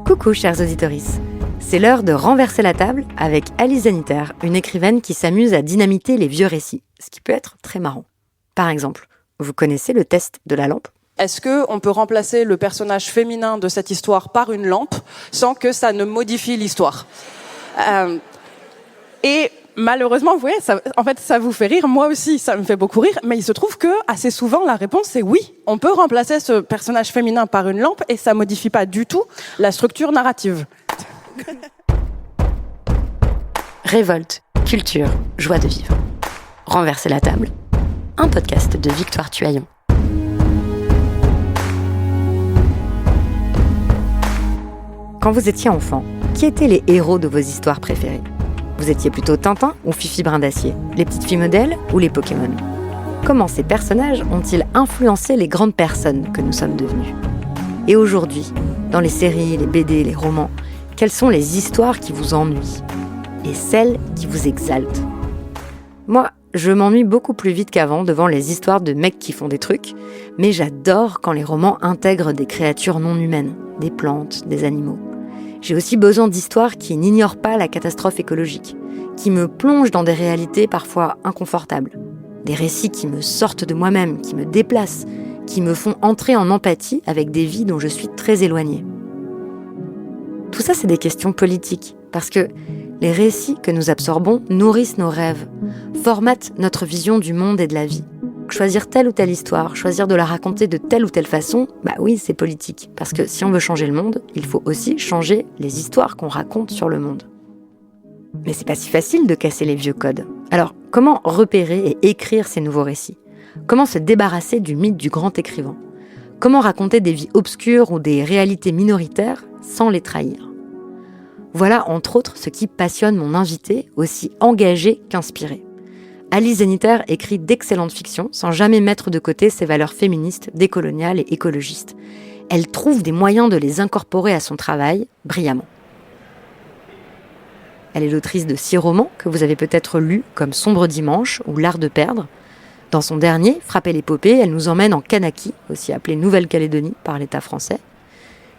Coucou chers auditeurs, c'est l'heure de renverser la table avec Alice Zeniter, une écrivaine qui s'amuse à dynamiter les vieux récits, ce qui peut être très marrant. Par exemple, vous connaissez le test de la lampe ? Est-ce qu'on peut remplacer le personnage féminin de cette histoire par une lampe sans que ça ne modifie l'histoire ? Et malheureusement, vous voyez, ça vous fait rire, moi aussi, ça me fait beaucoup rire, mais il se trouve que, assez souvent, la réponse est oui. On peut remplacer ce personnage féminin par une lampe et ça modifie pas du tout la structure narrative. Révolte, culture, joie de vivre. Renverser la table, un podcast de Victoire Tuaillon. Quand vous étiez enfant, qui étaient les héros de vos histoires préférées ? Vous étiez plutôt Tintin ou Fifi Brin d'Acier, les petites filles modèles ou les Pokémon ? Comment ces personnages ont-ils influencé les grandes personnes que nous sommes devenues ? Et aujourd'hui, dans les séries, les BD, les romans, quelles sont les histoires qui vous ennuient ? Et celles qui vous exaltent ? Moi, je m'ennuie beaucoup plus vite qu'avant devant les histoires de mecs qui font des trucs, mais j'adore quand les romans intègrent des créatures non humaines, des plantes, des animaux. J'ai aussi besoin d'histoires qui n'ignorent pas la catastrophe écologique, qui me plongent dans des réalités parfois inconfortables. Des récits qui me sortent de moi-même, qui me déplacent, qui me font entrer en empathie avec des vies dont je suis très éloignée. Tout ça, c'est des questions politiques, parce que les récits que nous absorbons nourrissent nos rêves, formatent notre vision du monde et de la vie. Choisir telle ou telle histoire, choisir de la raconter de telle ou telle façon, bah oui, c'est politique. Parce que si on veut changer le monde, il faut aussi changer les histoires qu'on raconte sur le monde. Mais c'est pas si facile de casser les vieux codes. Alors, comment repérer et écrire ces nouveaux récits ? Comment se débarrasser du mythe du grand écrivain ? Comment raconter des vies obscures ou des réalités minoritaires sans les trahir ? Voilà, entre autres, ce qui passionne mon invité, aussi engagé qu'inspiré. Alice Zeniter écrit d'excellente fiction, sans jamais mettre de côté ses valeurs féministes, décoloniales et écologistes. Elle trouve des moyens de les incorporer à son travail, brillamment. Elle est l'autrice de 6 romans que vous avez peut-être lus, comme Sombre Dimanche ou L'Art de perdre. Dans son dernier, Frapper l'épopée, elle nous emmène en Kanaki, aussi appelée Nouvelle-Calédonie par l'État français.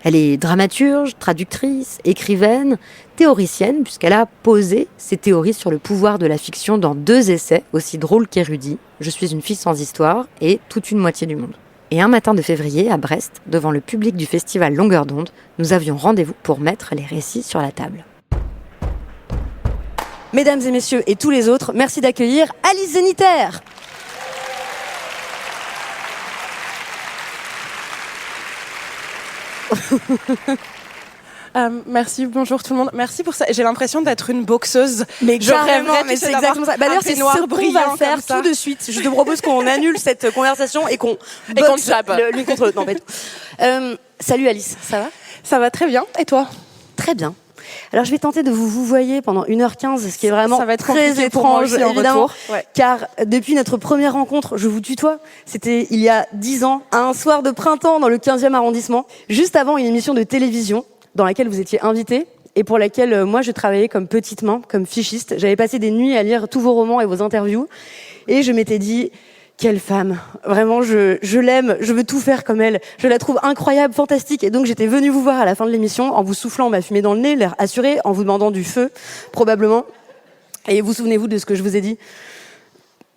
Elle est dramaturge, traductrice, écrivaine, théoricienne, puisqu'elle a posé ses théories sur le pouvoir de la fiction dans 2 essais, aussi drôles qu'érudits, Je suis une fille sans histoire et Toute une moitié du monde. Et un matin de février, à Brest, devant le public du festival Longueur d'onde, nous avions rendez-vous pour mettre les récits sur la table. Mesdames et messieurs et tous les autres, merci d'accueillir Alice Zeniter. Merci, bonjour tout le monde. Merci pour ça. J'ai l'impression d'être une boxeuse. Mais carrément, mais c'est exactement ça. D'ailleurs, c'est ce qu'on va faire tout de suite. Je te propose qu'on annule cette conversation et qu'on boxe l'une contre l'autre. Non, pas tout. Salut Alice, ça va ? Ça va très bien. Et toi ? Très bien. Alors, je vais tenter de vous voyer pendant 1h15, ce qui est vraiment ça va être très étrange, évidemment, ouais. Car depuis notre première rencontre, je vous tutoie, c'était il y a 10 ans, un soir de printemps dans le 15e arrondissement, juste avant une émission de télévision dans laquelle vous étiez invité et pour laquelle moi je travaillais comme petite main, comme fichiste. J'avais passé des nuits à lire tous vos romans et vos interviews et je m'étais dit... Quelle femme. Vraiment, je l'aime, je veux tout faire comme elle. Je la trouve incroyable, fantastique. Et donc, j'étais venue vous voir à la fin de l'émission en vous soufflant ma fumée dans le nez, l'air assuré, en vous demandant du feu, probablement. Et vous souvenez-vous de ce que je vous ai dit ?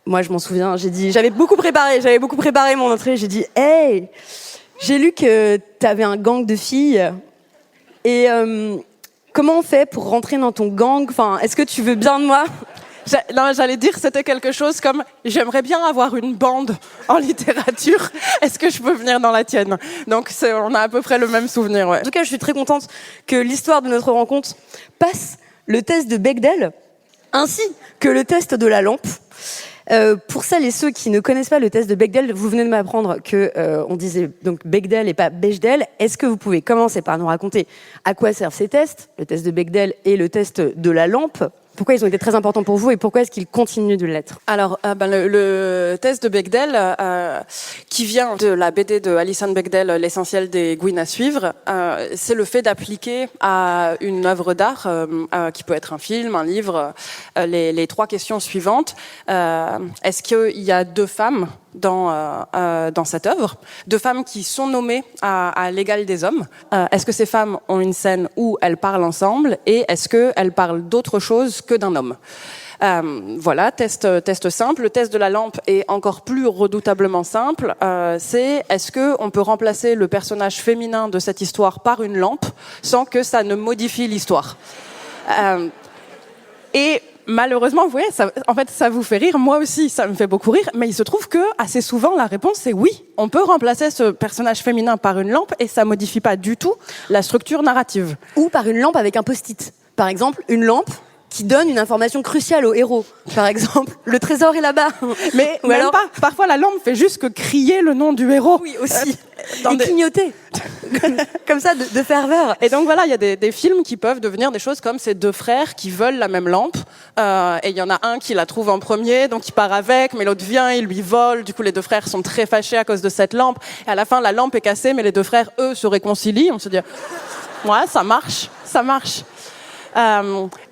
Moi, je m'en souviens. J'avais beaucoup préparé mon entrée. J'ai dit, hey, j'ai lu que t'avais un gang de filles. Et comment on fait pour rentrer dans ton gang ? Enfin, est-ce que tu veux bien de moi ? Non, j'allais dire c'était quelque chose comme j'aimerais bien avoir une bande en littérature. Est-ce que je peux venir dans la tienne ? Donc on a à peu près le même souvenir. Ouais. En tout cas, je suis très contente que l'histoire de notre rencontre passe le test de Bechdel ainsi que le test de la lampe. Pour celles et ceux qui ne connaissent pas le test de Bechdel, vous venez de m'apprendre que on disait donc Bechdel et pas Bechdel. Est-ce que vous pouvez commencer par nous raconter à quoi servent ces tests, le test de Bechdel et le test de la lampe ? Pourquoi ils ont été très importants pour vous et pourquoi est-ce qu'ils continuent de l'être ? Alors, le test de Bechdel, qui vient de la BD de Alison Bechdel, L'essentiel des Gouines à suivre, c'est le fait d'appliquer à une œuvre d'art, qui peut être un film, un livre, les 3 questions suivantes. Est-ce qu'il y a 2 femmes dans cette œuvre, de femmes qui sont nommées à l'égal des hommes. Est-ce que ces femmes ont une scène où elles parlent ensemble et est-ce qu'elles parlent d'autre chose que d'un homme? Voilà, test simple. Le test de la lampe est encore plus redoutablement simple. C'est est-ce que on peut remplacer le personnage féminin de cette histoire par une lampe sans que ça ne modifie l'histoire? Et malheureusement, vous voyez, en fait, ça vous fait rire. Moi aussi, ça me fait beaucoup rire. Mais il se trouve que assez souvent, la réponse est oui. On peut remplacer ce personnage féminin par une lampe et ça modifie pas du tout la structure narrative. Ou par une lampe avec un post-it. Par exemple, une lampe qui donne une information cruciale au héros. Par exemple, le trésor est là-bas. Mais ou même alors pas. Parfois, la lampe fait juste que crier le nom du héros. Oui, aussi. Et clignoter. Comme ça, de ferveur. Et donc voilà, il y a des films qui peuvent devenir des choses comme ces deux frères qui veulent la même lampe. Et il y en a un qui la trouve en premier, donc il part avec, mais l'autre vient, il lui vole. Du coup, les deux frères sont très fâchés à cause de cette lampe. Et à la fin, la lampe est cassée, mais les deux frères, eux, se réconcilient. On se dit, ouais, ça marche, ça marche.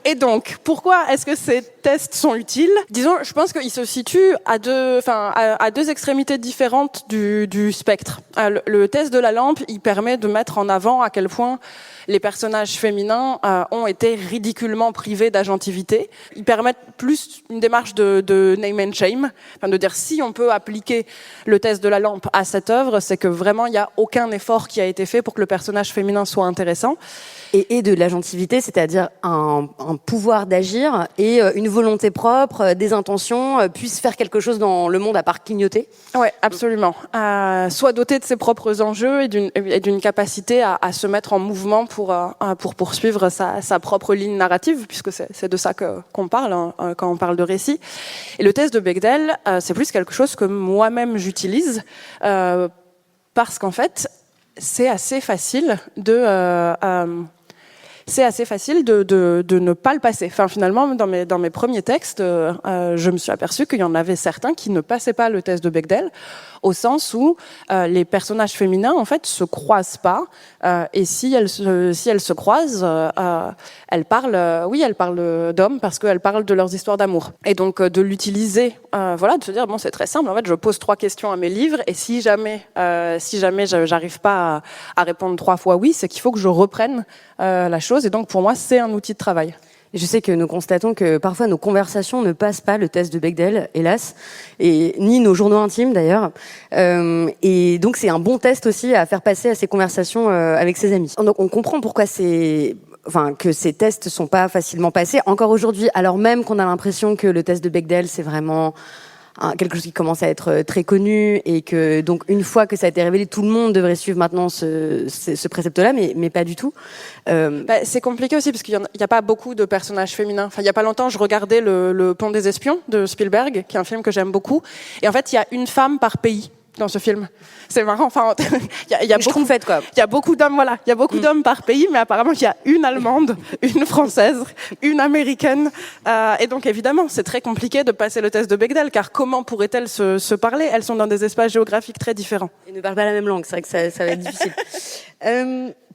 Et donc, pourquoi est-ce que ces tests sont utiles? Disons, je pense qu'ils se situent à deux extrémités différentes du spectre. Le test de la lampe, il permet de mettre en avant à quel point les personnages féminins ont été ridiculement privés d'agentivité. Ils permettent plus une démarche de name and shame, de dire si on peut appliquer le test de la lampe à cette œuvre, c'est que vraiment il n'y a aucun effort qui a été fait pour que le personnage féminin soit intéressant. Et de l'agentivité, c'est-à-dire un pouvoir d'agir et une volonté propre, des intentions, puisse faire quelque chose dans le monde à part clignoter. Ouais, absolument. Soit doté de ses propres enjeux et d'une capacité à se mettre en mouvement pour poursuivre sa propre ligne narrative, puisque c'est de ça qu'on parle quand on parle de récit. Et le test de Bechdel, c'est plus quelque chose que moi-même j'utilise parce qu'en fait, c'est assez facile de ne pas le passer. Enfin, finalement, dans mes premiers textes, je me suis aperçue qu'il y en avait certains qui ne passaient pas le test de Bechdel, au sens où les personnages féminins, en fait, se croisent pas. Et si elles se croisent, elles parlent d'hommes parce qu'elles parlent de leurs histoires d'amour. Et donc, de l'utiliser, de se dire, bon, c'est très simple. En fait, je pose 3 questions à mes livres, et si jamais j'arrive pas à répondre 3 fois oui, c'est qu'il faut que je reprenne la chose. Et donc, pour moi, c'est un outil de travail. Je sais que nous constatons que parfois nos conversations ne passent pas le test de Bechdel, hélas, et ni nos journaux intimes d'ailleurs. Et donc c'est un bon test aussi à faire passer à ces conversations avec ses amis. Donc on comprend pourquoi que ces tests sont pas facilement passés encore aujourd'hui, alors même qu'on a l'impression que le test de Bechdel c'est vraiment quelque chose qui commence à être très connu et que donc une fois que ça a été révélé, tout le monde devrait suivre maintenant ce précepte-là, mais pas du tout. C'est compliqué aussi parce qu'il y a pas beaucoup de personnages féminins. Enfin, il y a pas longtemps, je regardais le Pont des Espions de Spielberg, qui est un film que j'aime beaucoup, et en fait, il y a une femme par pays dans ce film. C'est marrant. Enfin, il y a beaucoup fait quoi. Il y a beaucoup d'hommes, voilà. Il y a beaucoup d'hommes par pays, mais apparemment il y a une Allemande, une Française, une Américaine, et donc évidemment c'est très compliqué de passer le test de Bechdel, car comment pourraient-elles se parler? Elles sont dans des espaces géographiques très différents. Elles ne parlent pas la même langue. C'est vrai que ça va être difficile.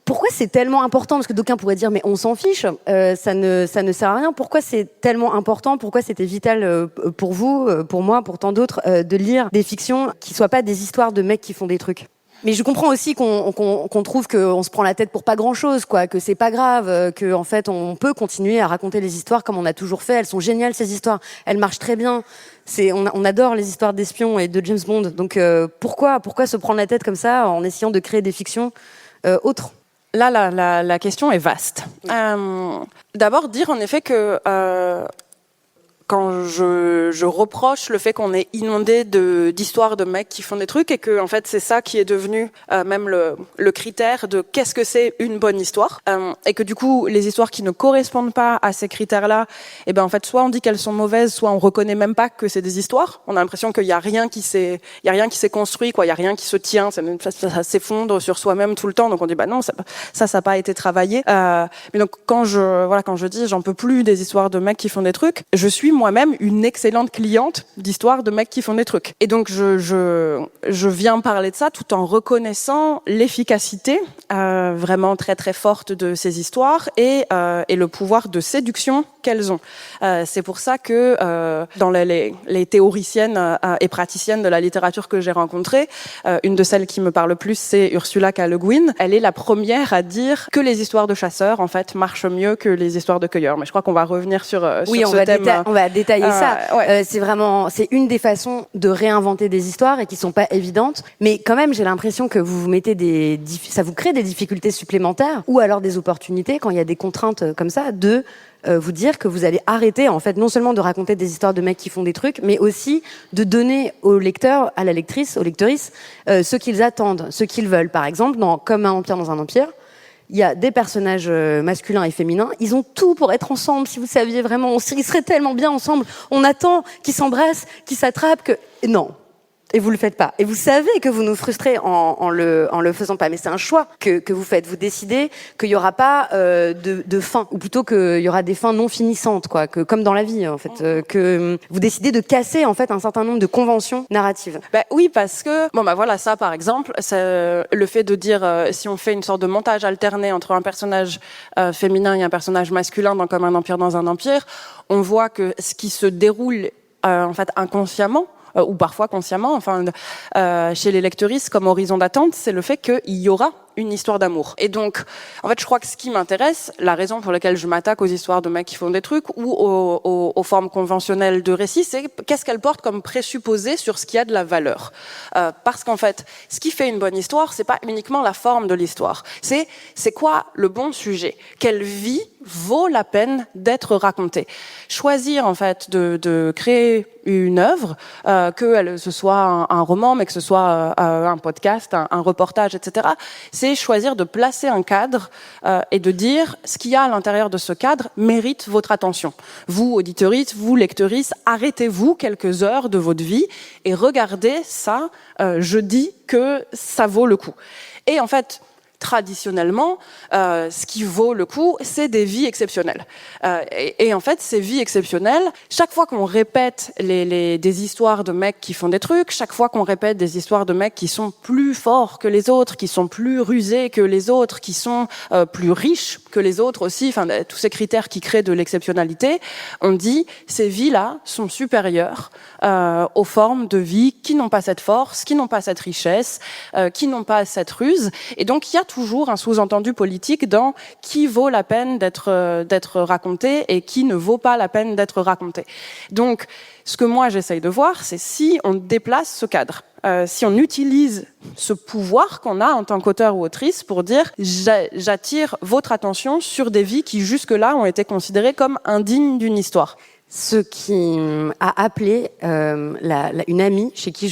Pourquoi c'est tellement important? Parce que d'aucuns pourraient dire mais on s'en fiche, ça ne sert à rien. Pourquoi c'est tellement important? Pourquoi c'était vital pour vous, pour moi, pour tant d'autres, de lire des fictions qui soient pas des histoires de mecs qui font des trucs? Mais je comprends aussi qu'on trouve qu'on se prend la tête pour pas grand-chose, quoi, que c'est pas grave, que en fait on peut continuer à raconter les histoires comme on a toujours fait. Elles sont géniales ces histoires, elles marchent très bien. On adore les histoires d'espions et de James Bond. Donc pourquoi se prendre la tête comme ça en essayant de créer des fictions autres? Là, la question est vaste. D'abord, dire en effet que quand je reproche le fait qu'on est inondé d'histoires de mecs qui font des trucs et que en fait c'est ça qui est devenu même le critère de qu'est-ce que c'est une bonne histoire, et que du coup les histoires qui ne correspondent pas à ces critères-là, et ben en fait soit on dit qu'elles sont mauvaises, soit on reconnaît même pas que c'est des histoires. On a l'impression qu'il y a rien qui s'est construit, quoi. Il y a rien qui se tient, ça s'effondre sur soi-même tout le temps. Donc on dit bah non, ça n'a pas été travaillé. Mais donc quand je dis j'en peux plus des histoires de mecs qui font des trucs, je suis moi-même une excellente cliente d'histoires de mecs qui font des trucs. Et donc je viens parler de ça tout en reconnaissant l'efficacité vraiment très très forte de ces histoires et le pouvoir de séduction qu'elles ont. C'est pour ça que dans les théoriciennes et praticiennes de la littérature que j'ai rencontrées, une de celles qui me parle le plus, c'est Ursula K. Le Guin. Elle est la première à dire que les histoires de chasseurs, en fait, marchent mieux que les histoires de cueilleurs. Mais je crois qu'on va revenir sur ce thème. On va détailler ça. Ouais. C'est une des façons de réinventer des histoires et qui sont pas évidentes. Mais quand même, j'ai l'impression que vous mettez ça vous crée des difficultés supplémentaires ou alors des opportunités quand il y a des contraintes comme ça de vous dire que vous allez arrêter, en fait, non seulement de raconter des histoires de mecs qui font des trucs, mais aussi de donner au lecteur, à la lectrice, aux lectrices, ce qu'ils attendent, ce qu'ils veulent. Par exemple, Comme un empire dans un empire, il y a des personnages masculins et féminins, ils ont tout pour être ensemble, si vous saviez vraiment, ils seraient tellement bien ensemble, on attend qu'ils s'embrassent, qu'ils s'attrapent, que... Non. Et vous le faites pas. Et vous savez que vous nous frustrez en le faisant pas. Mais c'est un choix que vous faites. Vous décidez qu'il y aura pas de fin, ou plutôt qu'il y aura des fins non finissantes, quoi. Comme dans la vie, en fait. Que vous décidez de casser en fait un certain nombre de conventions narratives. Oui, parce que voilà, ça par exemple, c'est le fait de dire si on fait une sorte de montage alterné entre un personnage féminin et un personnage masculin dans Comme un empire dans un empire, on voit que ce qui se déroule en fait inconsciemment, ou parfois consciemment, chez les lectrices comme horizon d'attente, c'est le fait qu'il y aura une histoire d'amour. Et donc, en fait, je crois que ce qui m'intéresse, la raison pour laquelle je m'attaque aux histoires de mecs qui font des trucs ou aux formes conventionnelles de récit, c'est qu'est-ce qu'elles portent comme présupposé sur ce qui a de la valeur. Parce qu'en fait, ce qui fait une bonne histoire, c'est pas uniquement la forme de l'histoire. C'est quoi le bon sujet? Quelle vie vaut la peine d'être racontée? Choisir, en fait, de créer une œuvre, que ce soit un roman, mais que ce soit un podcast, un reportage, etc., c'est choisir de placer un cadre et de dire ce qu'il y a à l'intérieur de ce cadre mérite votre attention. Vous, auditorices, vous, lectrices, arrêtez-vous quelques heures de votre vie et regardez ça. Je dis que ça vaut le coup. Et en fait, traditionnellement, ce qui vaut le coup, c'est des vies exceptionnelles. Et en fait, ces vies exceptionnelles, chaque fois qu'on répète des histoires de mecs qui font des trucs, chaque fois qu'on répète des histoires de mecs qui sont plus forts que les autres, qui sont plus rusés que les autres, qui sont plus riches que les autres aussi, tous ces critères qui créent de l'exceptionnalité, on dit ces vies-là sont supérieures aux formes de vie qui n'ont pas cette force, qui n'ont pas cette richesse, qui n'ont pas cette ruse. Et donc, il y a toujours un sous-entendu politique dans qui vaut la peine d'être raconté et qui ne vaut pas la peine d'être raconté. Donc, ce que moi j'essaye de voir, c'est si on déplace ce cadre, si on utilise ce pouvoir qu'on a en tant qu'auteur ou autrice pour dire j'attire votre attention sur des vies qui jusque-là ont été considérées comme indignes d'une histoire. Ce qui a appelé une amie chez qui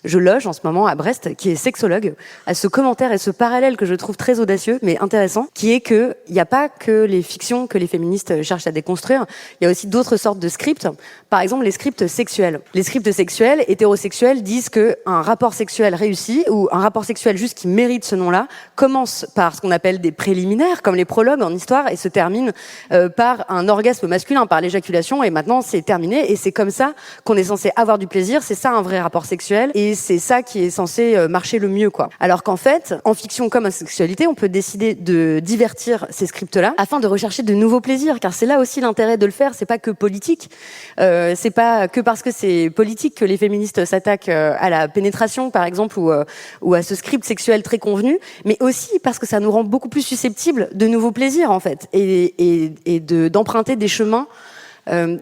je loge en ce moment à Brest, qui est sexologue, à ce commentaire et ce parallèle que je trouve très audacieux mais intéressant, qui est que il n'y a pas que les fictions que les féministes cherchent à déconstruire, il y a aussi d'autres sortes de scripts. Par exemple, les scripts sexuels. Les scripts sexuels, hétérosexuels, disent que un rapport sexuel réussi ou un rapport sexuel juste qui mérite ce nom-là commence par ce qu'on appelle des préliminaires, comme les prologues en histoire, et se termine par un orgasme masculin, par l'éjaculation, et maintenant c'est terminé. Et c'est comme ça qu'on est censé avoir du plaisir. C'est ça un vrai rapport sexuel, et c'est ça qui est censé marcher le mieux, quoi. Alors qu'en fait, en fiction comme en sexualité, on peut décider de divertir ces scripts-là afin de rechercher de nouveaux plaisirs, car c'est là aussi l'intérêt de le faire. C'est pas que politique. C'est pas que parce que c'est politique que les féministes s'attaquent à la pénétration, par exemple, ou à ce script sexuel très convenu, mais aussi parce que ça nous rend beaucoup plus susceptibles de nouveaux plaisirs, en fait, et d'emprunter des chemins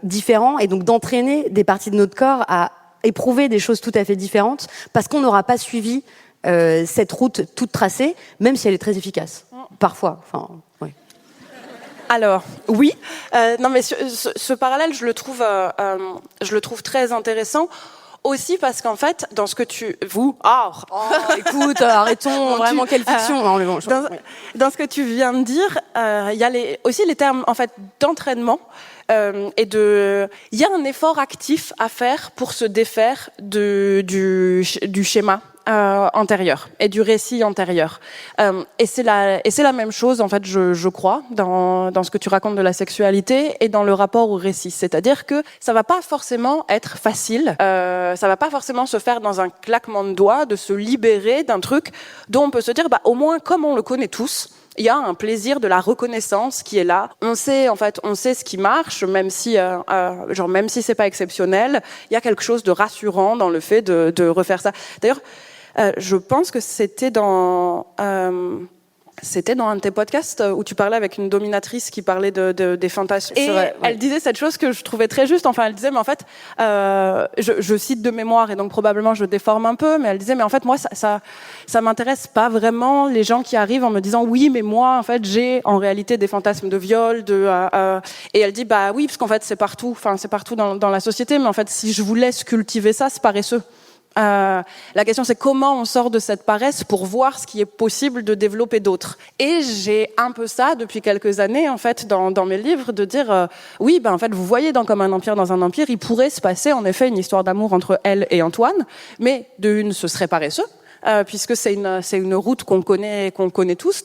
différents, et donc d'entraîner des parties de notre corps à éprouver des choses tout à fait différentes, parce qu'on n'aura pas suivi cette route toute tracée, même si elle est très efficace. Parfois, oui. Alors, oui. Non, mais ce parallèle, je le trouve très intéressant. Aussi parce qu'en fait, dans ce que écoute, arrêtons, vraiment, quelle fiction. Non, mais bon, dans ce que tu viens de dire, il y a aussi les termes, en fait, d'entraînement. Il y a un effort actif à faire pour se défaire du schéma antérieur et du récit antérieur. Et c'est la même chose, en fait, je crois, dans ce que tu racontes de la sexualité et dans le rapport au récit. C'est-à-dire que ça va pas forcément être facile, ça va pas forcément se faire dans un claquement de doigts, de se libérer d'un truc dont on peut se dire, au moins, comme on le connaît tous, il y a un plaisir de la reconnaissance qui est là. On sait ce qui marche, même si c'est pas exceptionnel. Il y a quelque chose de rassurant dans le fait de refaire ça. D'ailleurs, je pense que c'était dans un de tes podcasts où tu parlais avec une dominatrice qui parlait des fantasmes. Et elle disait cette chose que je trouvais très juste. Enfin, elle disait, mais en fait, je cite de mémoire et donc probablement je déforme un peu, mais elle disait, mais en fait, moi, ça m'intéresse pas vraiment les gens qui arrivent en me disant, oui, mais moi, en fait, j'ai en réalité des fantasmes de viol, et elle dit, oui, parce qu'en fait, c'est partout dans la société, mais en fait, si je vous laisse cultiver ça, c'est paresseux. La question c'est comment on sort de cette paresse pour voir ce qui est possible de développer d'autres. Et j'ai un peu ça depuis quelques années en fait dans mes livres de dire oui en fait vous voyez dans Comme un empire dans un empire il pourrait se passer en effet une histoire d'amour entre elle et Antoine, mais de une ce serait paresseux. Puisque c'est une route qu'on connaît tous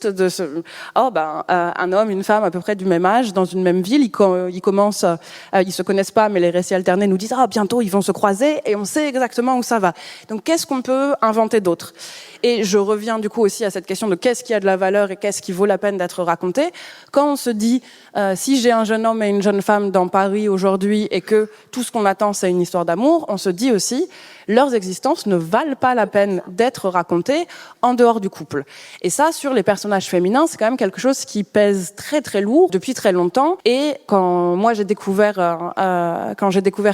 un homme, une femme à peu près du même âge dans une même ville, ils commencent, ils se connaissent pas, mais les récits alternés nous disent bientôt ils vont se croiser et on sait exactement où ça va. Donc qu'est-ce qu'on peut inventer d'autre? Et je reviens du coup aussi à cette question de qu'est-ce qui a de la valeur et qu'est-ce qui vaut la peine d'être raconté. Quand on se dit si j'ai un jeune homme et une jeune femme dans Paris aujourd'hui et que tout ce qu'on attend c'est une histoire d'amour, on se dit aussi leurs existences ne valent pas la peine d'être racontées en dehors du couple. Et ça, sur les personnages féminins, c'est quand même quelque chose qui pèse très très lourd depuis très longtemps. Et quand moi j'ai découvert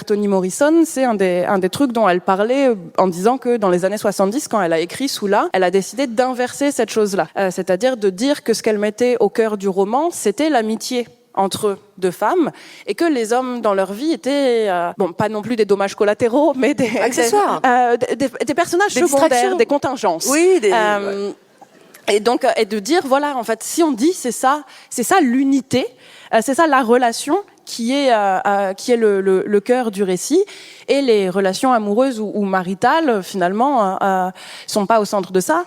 Toni Morrison, c'est un des trucs dont elle parlait en disant que dans les années 70, quand elle a écrit Soula, elle a décidé d'inverser cette chose-là, c'est-à-dire de dire que ce qu'elle mettait au cœur du roman, c'était l'amitié entre deux femmes et que les hommes dans leur vie étaient pas non plus des dommages collatéraux mais des accessoires, des personnages secondaires, des contingences. Oui, et donc et de dire voilà en fait si on dit c'est ça l'unité, c'est ça la relation qui est le cœur du récit, et les relations amoureuses ou maritales finalement sont pas au centre de ça.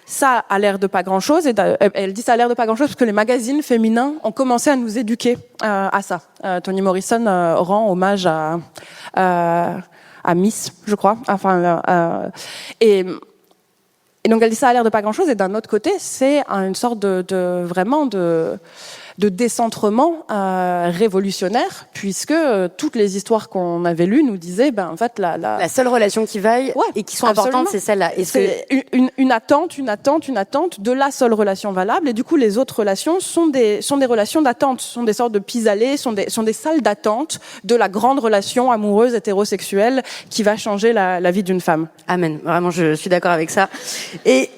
Ça a l'air de pas grand-chose, et elle dit ça a l'air de pas grand-chose parce que les magazines féminins ont commencé à nous éduquer à ça. Toni Morrison rend hommage à Miss, je crois. Et donc elle dit ça a l'air de pas grand-chose, et d'un autre côté, c'est une sorte de décentrement révolutionnaire, puisque toutes les histoires qu'on avait lues nous disaient en fait la seule relation qui vaille et qui soit importante, c'est celle-là. Et c'est une attente de la seule relation valable, et du coup les autres relations sont des relations d'attente, sont des sortes de pis-aller, sont des salles d'attente de la grande relation amoureuse hétérosexuelle qui va changer la vie d'une femme. Amen. Vraiment, je suis d'accord avec ça. Et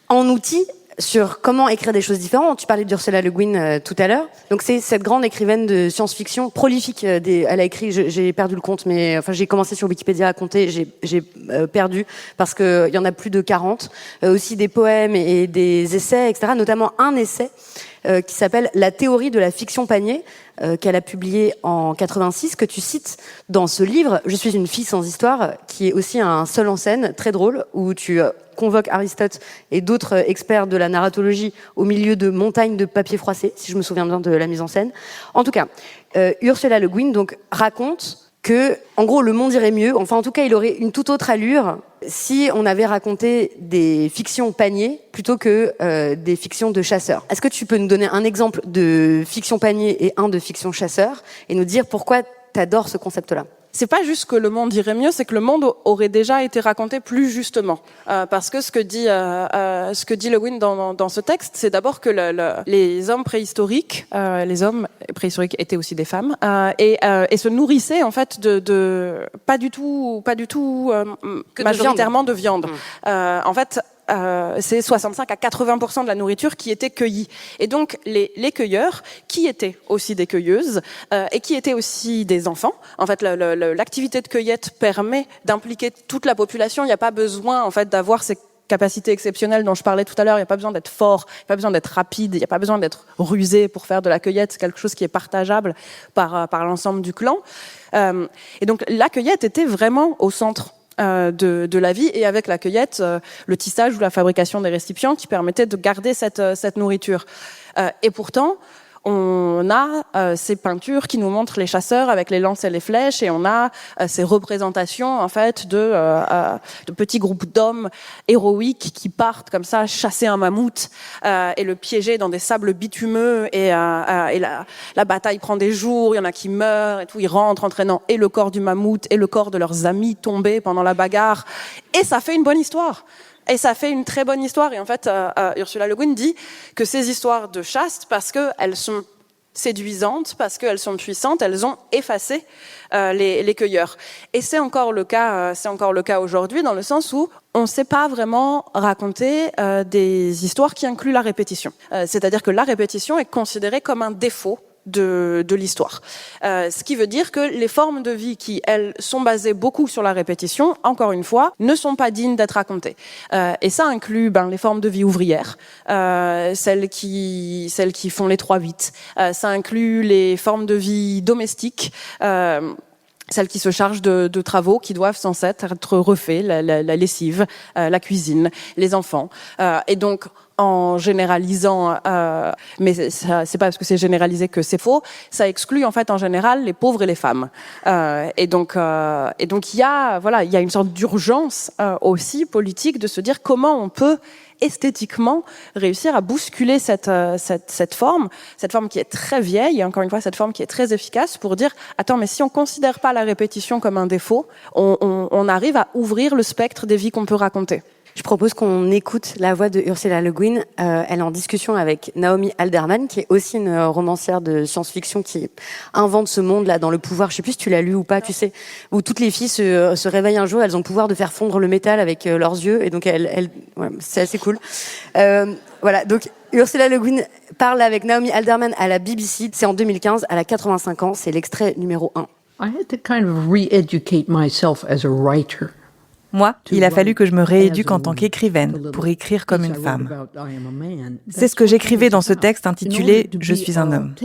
en outil sur comment écrire des choses différentes, tu parlais d'Ursula Le Guin tout à l'heure. Donc c'est cette grande écrivaine de science-fiction prolifique. Elle a écrit, j'ai perdu le compte, mais enfin j'ai commencé sur Wikipédia à compter, j'ai perdu parce que il y en a plus de 40. Aussi des poèmes et des essais, etc. Notamment un essai qui s'appelle La théorie de la fiction panier, qu'elle a publié en 86, que tu cites dans ce livre, Je suis une fille sans histoire, qui est aussi un seul en scène, très drôle, où tu convoques Aristote et d'autres experts de la narratologie au milieu de montagnes de papier froissé, si je me souviens bien de la mise en scène. En tout cas, Ursula Le Guin donc raconte que, en gros, le monde irait mieux. Enfin, en tout cas, il aurait une toute autre allure si on avait raconté des fictions panier plutôt que des fictions de chasseurs. Est-ce que tu peux nous donner un exemple de fiction panier et un de fiction chasseur et nous dire pourquoi t'adores ce concept-là? C'est pas juste que le monde irait mieux, c'est que le monde aurait déjà été raconté plus justement. Parce que ce que dit Le Guin dans ce texte, c'est d'abord que les hommes préhistoriques, étaient aussi des femmes, et se nourrissaient en fait de pas du tout majoritairement de viande. En fait, c'est 65 à 80% de la nourriture qui était cueillie. Et donc, les cueilleurs, qui étaient aussi des cueilleuses, et qui étaient aussi des enfants. En fait, l'activité de cueillette permet d'impliquer toute la population. Il n'y a pas besoin, en fait, d'avoir ces capacités exceptionnelles dont je parlais tout à l'heure. Il n'y a pas besoin d'être fort, il n'y a pas besoin d'être rapide, il n'y a pas besoin d'être rusé pour faire de la cueillette. C'est quelque chose qui est partageable par l'ensemble du clan. Et donc, la cueillette était vraiment au centre de la vie, et avec la cueillette, le tissage ou la fabrication des récipients qui permettaient de garder cette nourriture. Et pourtant, on a ces peintures qui nous montrent les chasseurs avec les lances et les flèches, et on a ces représentations en fait de petits groupes d'hommes héroïques qui partent comme ça chasser un mammouth et le piéger dans des sables bitumeux, et la bataille prend des jours, il y en a qui meurent et tout, ils rentrent entraînant et le corps du mammouth et le corps de leurs amis tombés pendant la bagarre, et ça fait une bonne histoire. Et ça fait une très bonne histoire. Et en fait, Ursula Le Guin dit que ces histoires de chaste, parce qu'elles sont séduisantes, parce qu'elles sont puissantes, elles ont effacé les cueilleurs. Et c'est encore le cas aujourd'hui, dans le sens où on ne sait pas vraiment raconter des histoires qui incluent la répétition. C'est-à-dire que la répétition est considérée comme un défaut de l'histoire. Ce qui veut dire que les formes de vie qui, elles, sont basées beaucoup sur la répétition, encore une fois, ne sont pas dignes d'être racontées. Et ça inclut les formes de vie ouvrières, celles qui font les 3-8. Ça inclut les formes de vie domestiques, celles qui se chargent de travaux qui doivent sans cesse être refaits, la lessive, la cuisine, les enfants. Et donc, en généralisant, mais c'est pas parce que c'est généralisé que c'est faux, ça exclut en fait en général les pauvres et les femmes. Et donc il y a une sorte d'urgence aussi politique de se dire comment on peut esthétiquement réussir à bousculer cette forme qui est très vieille, encore une fois cette forme qui est très efficace, pour dire attends, mais si on considère pas la répétition comme un défaut, on arrive à ouvrir le spectre des vies qu'on peut raconter. Je propose qu'on écoute la voix de Ursula Le Guin. Elle est en discussion avec Naomi Alderman, qui est aussi une romancière de science-fiction qui invente ce monde-là dans le pouvoir. Je sais plus si tu l'as lu ou pas, tu sais, où toutes les filles se réveillent un jour, elles ont le pouvoir de faire fondre le métal avec leurs yeux, et donc c'est assez cool. Voilà, donc Ursula Le Guin parle avec Naomi Alderman à la BBC. C'est en 2015, elle a 85 ans, c'est l'extrait numéro 1. I had to kind of re-educate myself as a writer. Moi, il a fallu que je me rééduque en tant qu'écrivaine pour écrire comme une femme. C'est ce que j'écrivais dans ce texte intitulé « Je suis un homme ».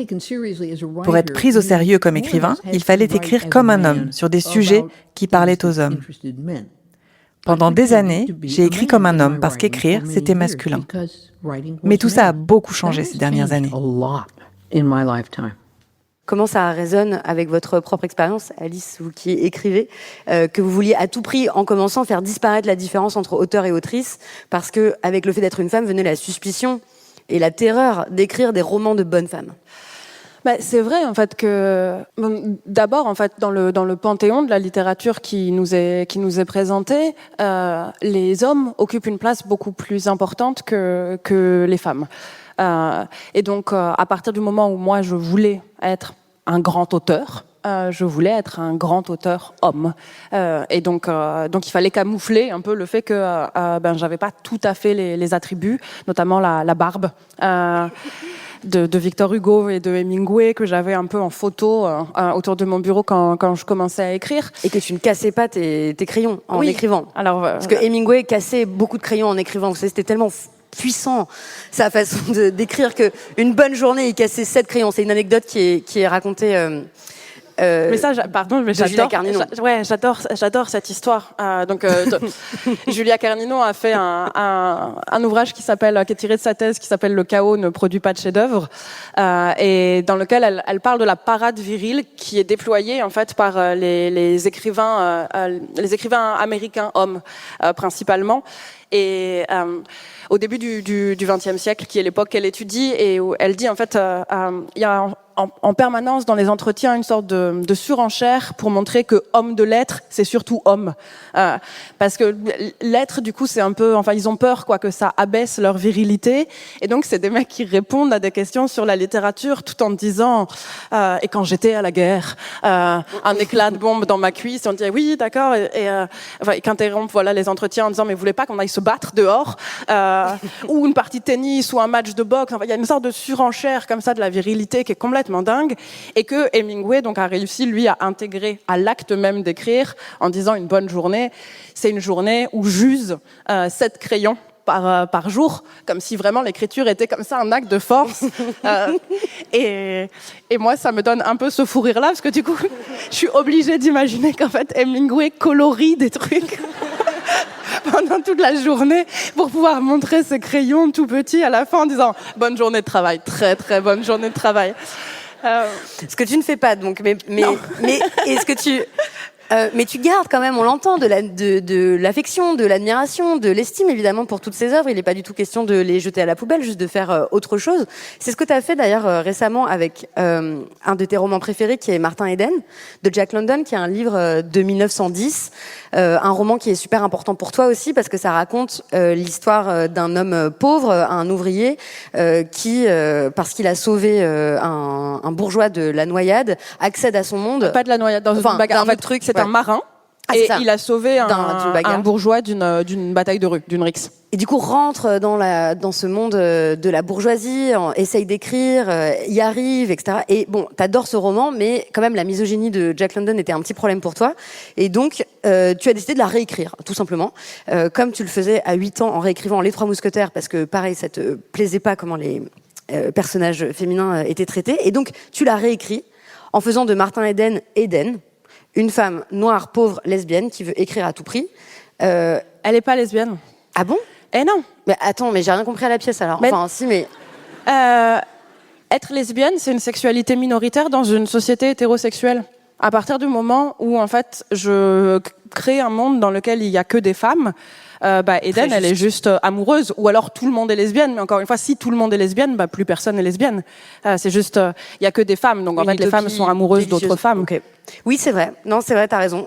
Pour être prise au sérieux comme écrivain, il fallait écrire comme un homme sur des sujets qui parlaient aux hommes. Pendant des années, j'ai écrit comme un homme parce qu'écrire, c'était masculin. Mais tout ça a beaucoup changé ces dernières années. Comment ça résonne avec votre propre expérience, Alice, vous qui écrivez, que vous vouliez à tout prix, en commençant, faire disparaître la différence entre auteur et autrice, parce que avec le fait d'être une femme venait la suspicion et la terreur d'écrire des romans de bonnes femmes. C'est vrai en fait que d'abord en fait dans le panthéon de la littérature qui nous est présenté, les hommes occupent une place beaucoup plus importante que les femmes. Et donc, à partir du moment où moi, je voulais être un grand auteur, je voulais être un grand auteur homme. Et donc, il fallait camoufler un peu le fait que j'avais pas tout à fait les attributs, notamment la barbe de Victor Hugo et de Hemingway, que j'avais un peu en photo autour de mon bureau quand je commençais à écrire. Et que tu ne cassais pas tes crayons en écrivant. Alors, parce que Hemingway cassait beaucoup de crayons en écrivant. Vous savez, c'était tellement puissant sa façon d'écrire que une bonne journée il cassait 7 crayons. C'est une anecdote qui est racontée mais ça, pardon, mais Julia Carnino. J'adore cette histoire. Julia Carnino a fait un ouvrage qui est tiré de sa thèse, qui s'appelle Le chaos ne produit pas de chef-d'œuvre, et dans lequel elle parle de la parade virile qui est déployée en fait par les écrivains américains hommes principalement. Et au début du XXe siècle, qui est l'époque qu'elle étudie, et où elle dit en fait, il y a en permanence dans les entretiens une sorte de surenchère pour montrer que homme de lettres, c'est surtout homme. Parce que lettres, du coup, c'est un peu, enfin, ils ont peur que ça abaisse leur virilité. Et donc, c'est des mecs qui répondent à des questions sur la littérature tout en disant et quand j'étais à la guerre, un éclat de bombe dans ma cuisse, on dit oui, d'accord. Et qu'interrompent les entretiens en disant mais vous voulez pas qu'on aille se battre dehors, ou une partie de tennis ou un match de boxe. Enfin, il y a une sorte de surenchère comme ça de la virilité qui est complètement dingue, et que Hemingway donc a réussi lui à intégrer à l'acte même d'écrire en disant une bonne journée, c'est une journée où j'use 7 crayons par jour, comme si vraiment l'écriture était comme ça un acte de force. Et moi, ça me donne un peu ce fou rire-là, parce que du coup, je suis obligée d'imaginer qu'en fait, Hemingway colorie des trucs pendant toute la journée pour pouvoir montrer ses crayons tout petits à la fin en disant « Bonne journée de travail, très très bonne journée de travail ». Ce que tu ne fais pas, donc, mais est-ce que tu... mais tu gardes quand même, on l'entend, de l'affection, de l'admiration, de l'estime évidemment pour toutes ces œuvres. Il n'est pas du tout question de les jeter à la poubelle, juste de faire autre chose. C'est ce que tu as fait d'ailleurs récemment avec un de tes romans préférés qui est Martin Eden de Jack London, qui est un livre de 1910, un roman qui est super important pour toi aussi parce que ça raconte l'histoire d'un homme pauvre, un ouvrier qui, parce qu'il a sauvé un bourgeois de la noyade, accède à son monde. Pas de la noyade, dans une bagarre. En fait, truc, c'est un marin. Et il a sauvé un bourgeois d'une bataille de rue, d'une rixe. Et du coup, rentre dans ce monde de la bourgeoisie, essaye d'écrire, y arrive, etc. Et bon, t'adores ce roman, mais quand même, la misogynie de Jack London était un petit problème pour toi. Et donc, tu as décidé de la réécrire, tout simplement. Comme tu le faisais à 8 ans en réécrivant Les Trois Mousquetaires, parce que pareil, ça te plaisait pas comment les personnages féminins étaient traités. Et donc, tu l'as réécrit en faisant de Martin Eden, une femme noire, pauvre, lesbienne, qui veut écrire à tout prix. Elle est pas lesbienne. Ah bon ? Eh non. Mais attends, mais j'ai rien compris à la pièce alors. Enfin, si, mais... Être lesbienne, c'est une sexualité minoritaire dans une société hétérosexuelle. À partir du moment où, en fait, je crée un monde dans lequel il y a que des femmes, Eden, elle est juste amoureuse, ou alors tout le monde est lesbienne. Mais encore une fois, si tout le monde est lesbienne, plus personne n'est lesbienne. C'est juste, il y a que des femmes, donc en fait, les femmes sont amoureuses d'autres femmes. Okay. Oui, c'est vrai. Non, c'est vrai, t'as raison.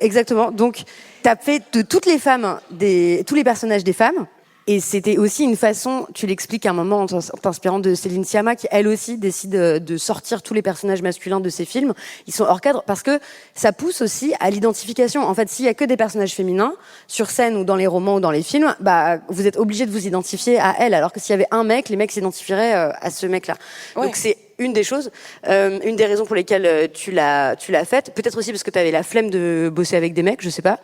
Exactement. Donc, t'as fait de toutes les femmes, tous les personnages des femmes. Et c'était aussi une façon, tu l'expliques à un moment en t'inspirant de Céline Sciamma, qui elle aussi décide de sortir tous les personnages masculins de ses films. Ils sont hors cadre parce que ça pousse aussi à l'identification. En fait, s'il y a que des personnages féminins sur scène ou dans les romans ou dans les films, vous êtes obligés de vous identifier à elle. Alors que s'il y avait un mec, les mecs s'identifieraient à ce mec-là. Ouais. Donc c'est une des choses, une des raisons pour lesquelles tu l'as faite. Peut-être aussi parce que tu avais la flemme de bosser avec des mecs, je sais pas.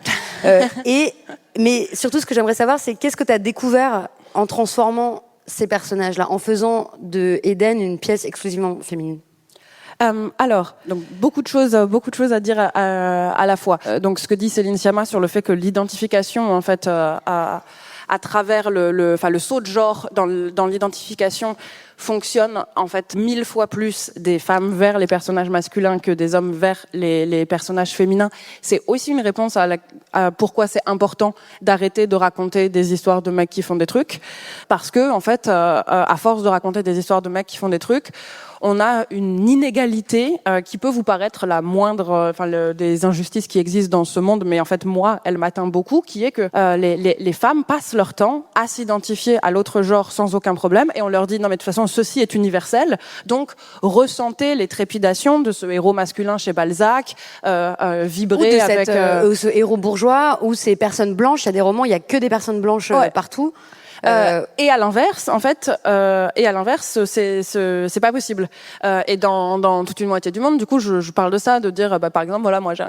Mais surtout, ce que j'aimerais savoir, c'est qu'est-ce que tu as découvert en transformant ces personnages-là, en faisant de Eden une pièce exclusivement féminine. Alors, donc beaucoup de choses à dire à la fois. Donc, ce que dit Céline Sciamma sur le fait que l'identification, en fait, à travers le saut de genre dans l'identification fonctionne en fait 1000 fois plus des femmes vers les personnages masculins que des hommes vers les personnages féminins. C'est aussi une réponse à pourquoi c'est important d'arrêter de raconter des histoires de mecs qui font des trucs, parce que en fait, à force de raconter des histoires de mecs qui font des trucs, on a une inégalité qui peut vous paraître la moindre, des injustices qui existent dans ce monde, mais en fait moi, elle m'atteint beaucoup, qui est que les femmes passent leur temps à s'identifier à l'autre genre sans aucun problème, et on leur dit non mais de toute façon ceci est universel, donc ressentez les trépidations de ce héros masculin chez Balzac, vibrer avec ce héros bourgeois ou ces personnes blanches. Il y a des romans, il y a que des personnes blanches partout. Et à l'inverse, en fait, c'est pas possible. Et dans toute une moitié du monde, du coup, je parle de ça, de dire, par exemple, voilà, moi j'ai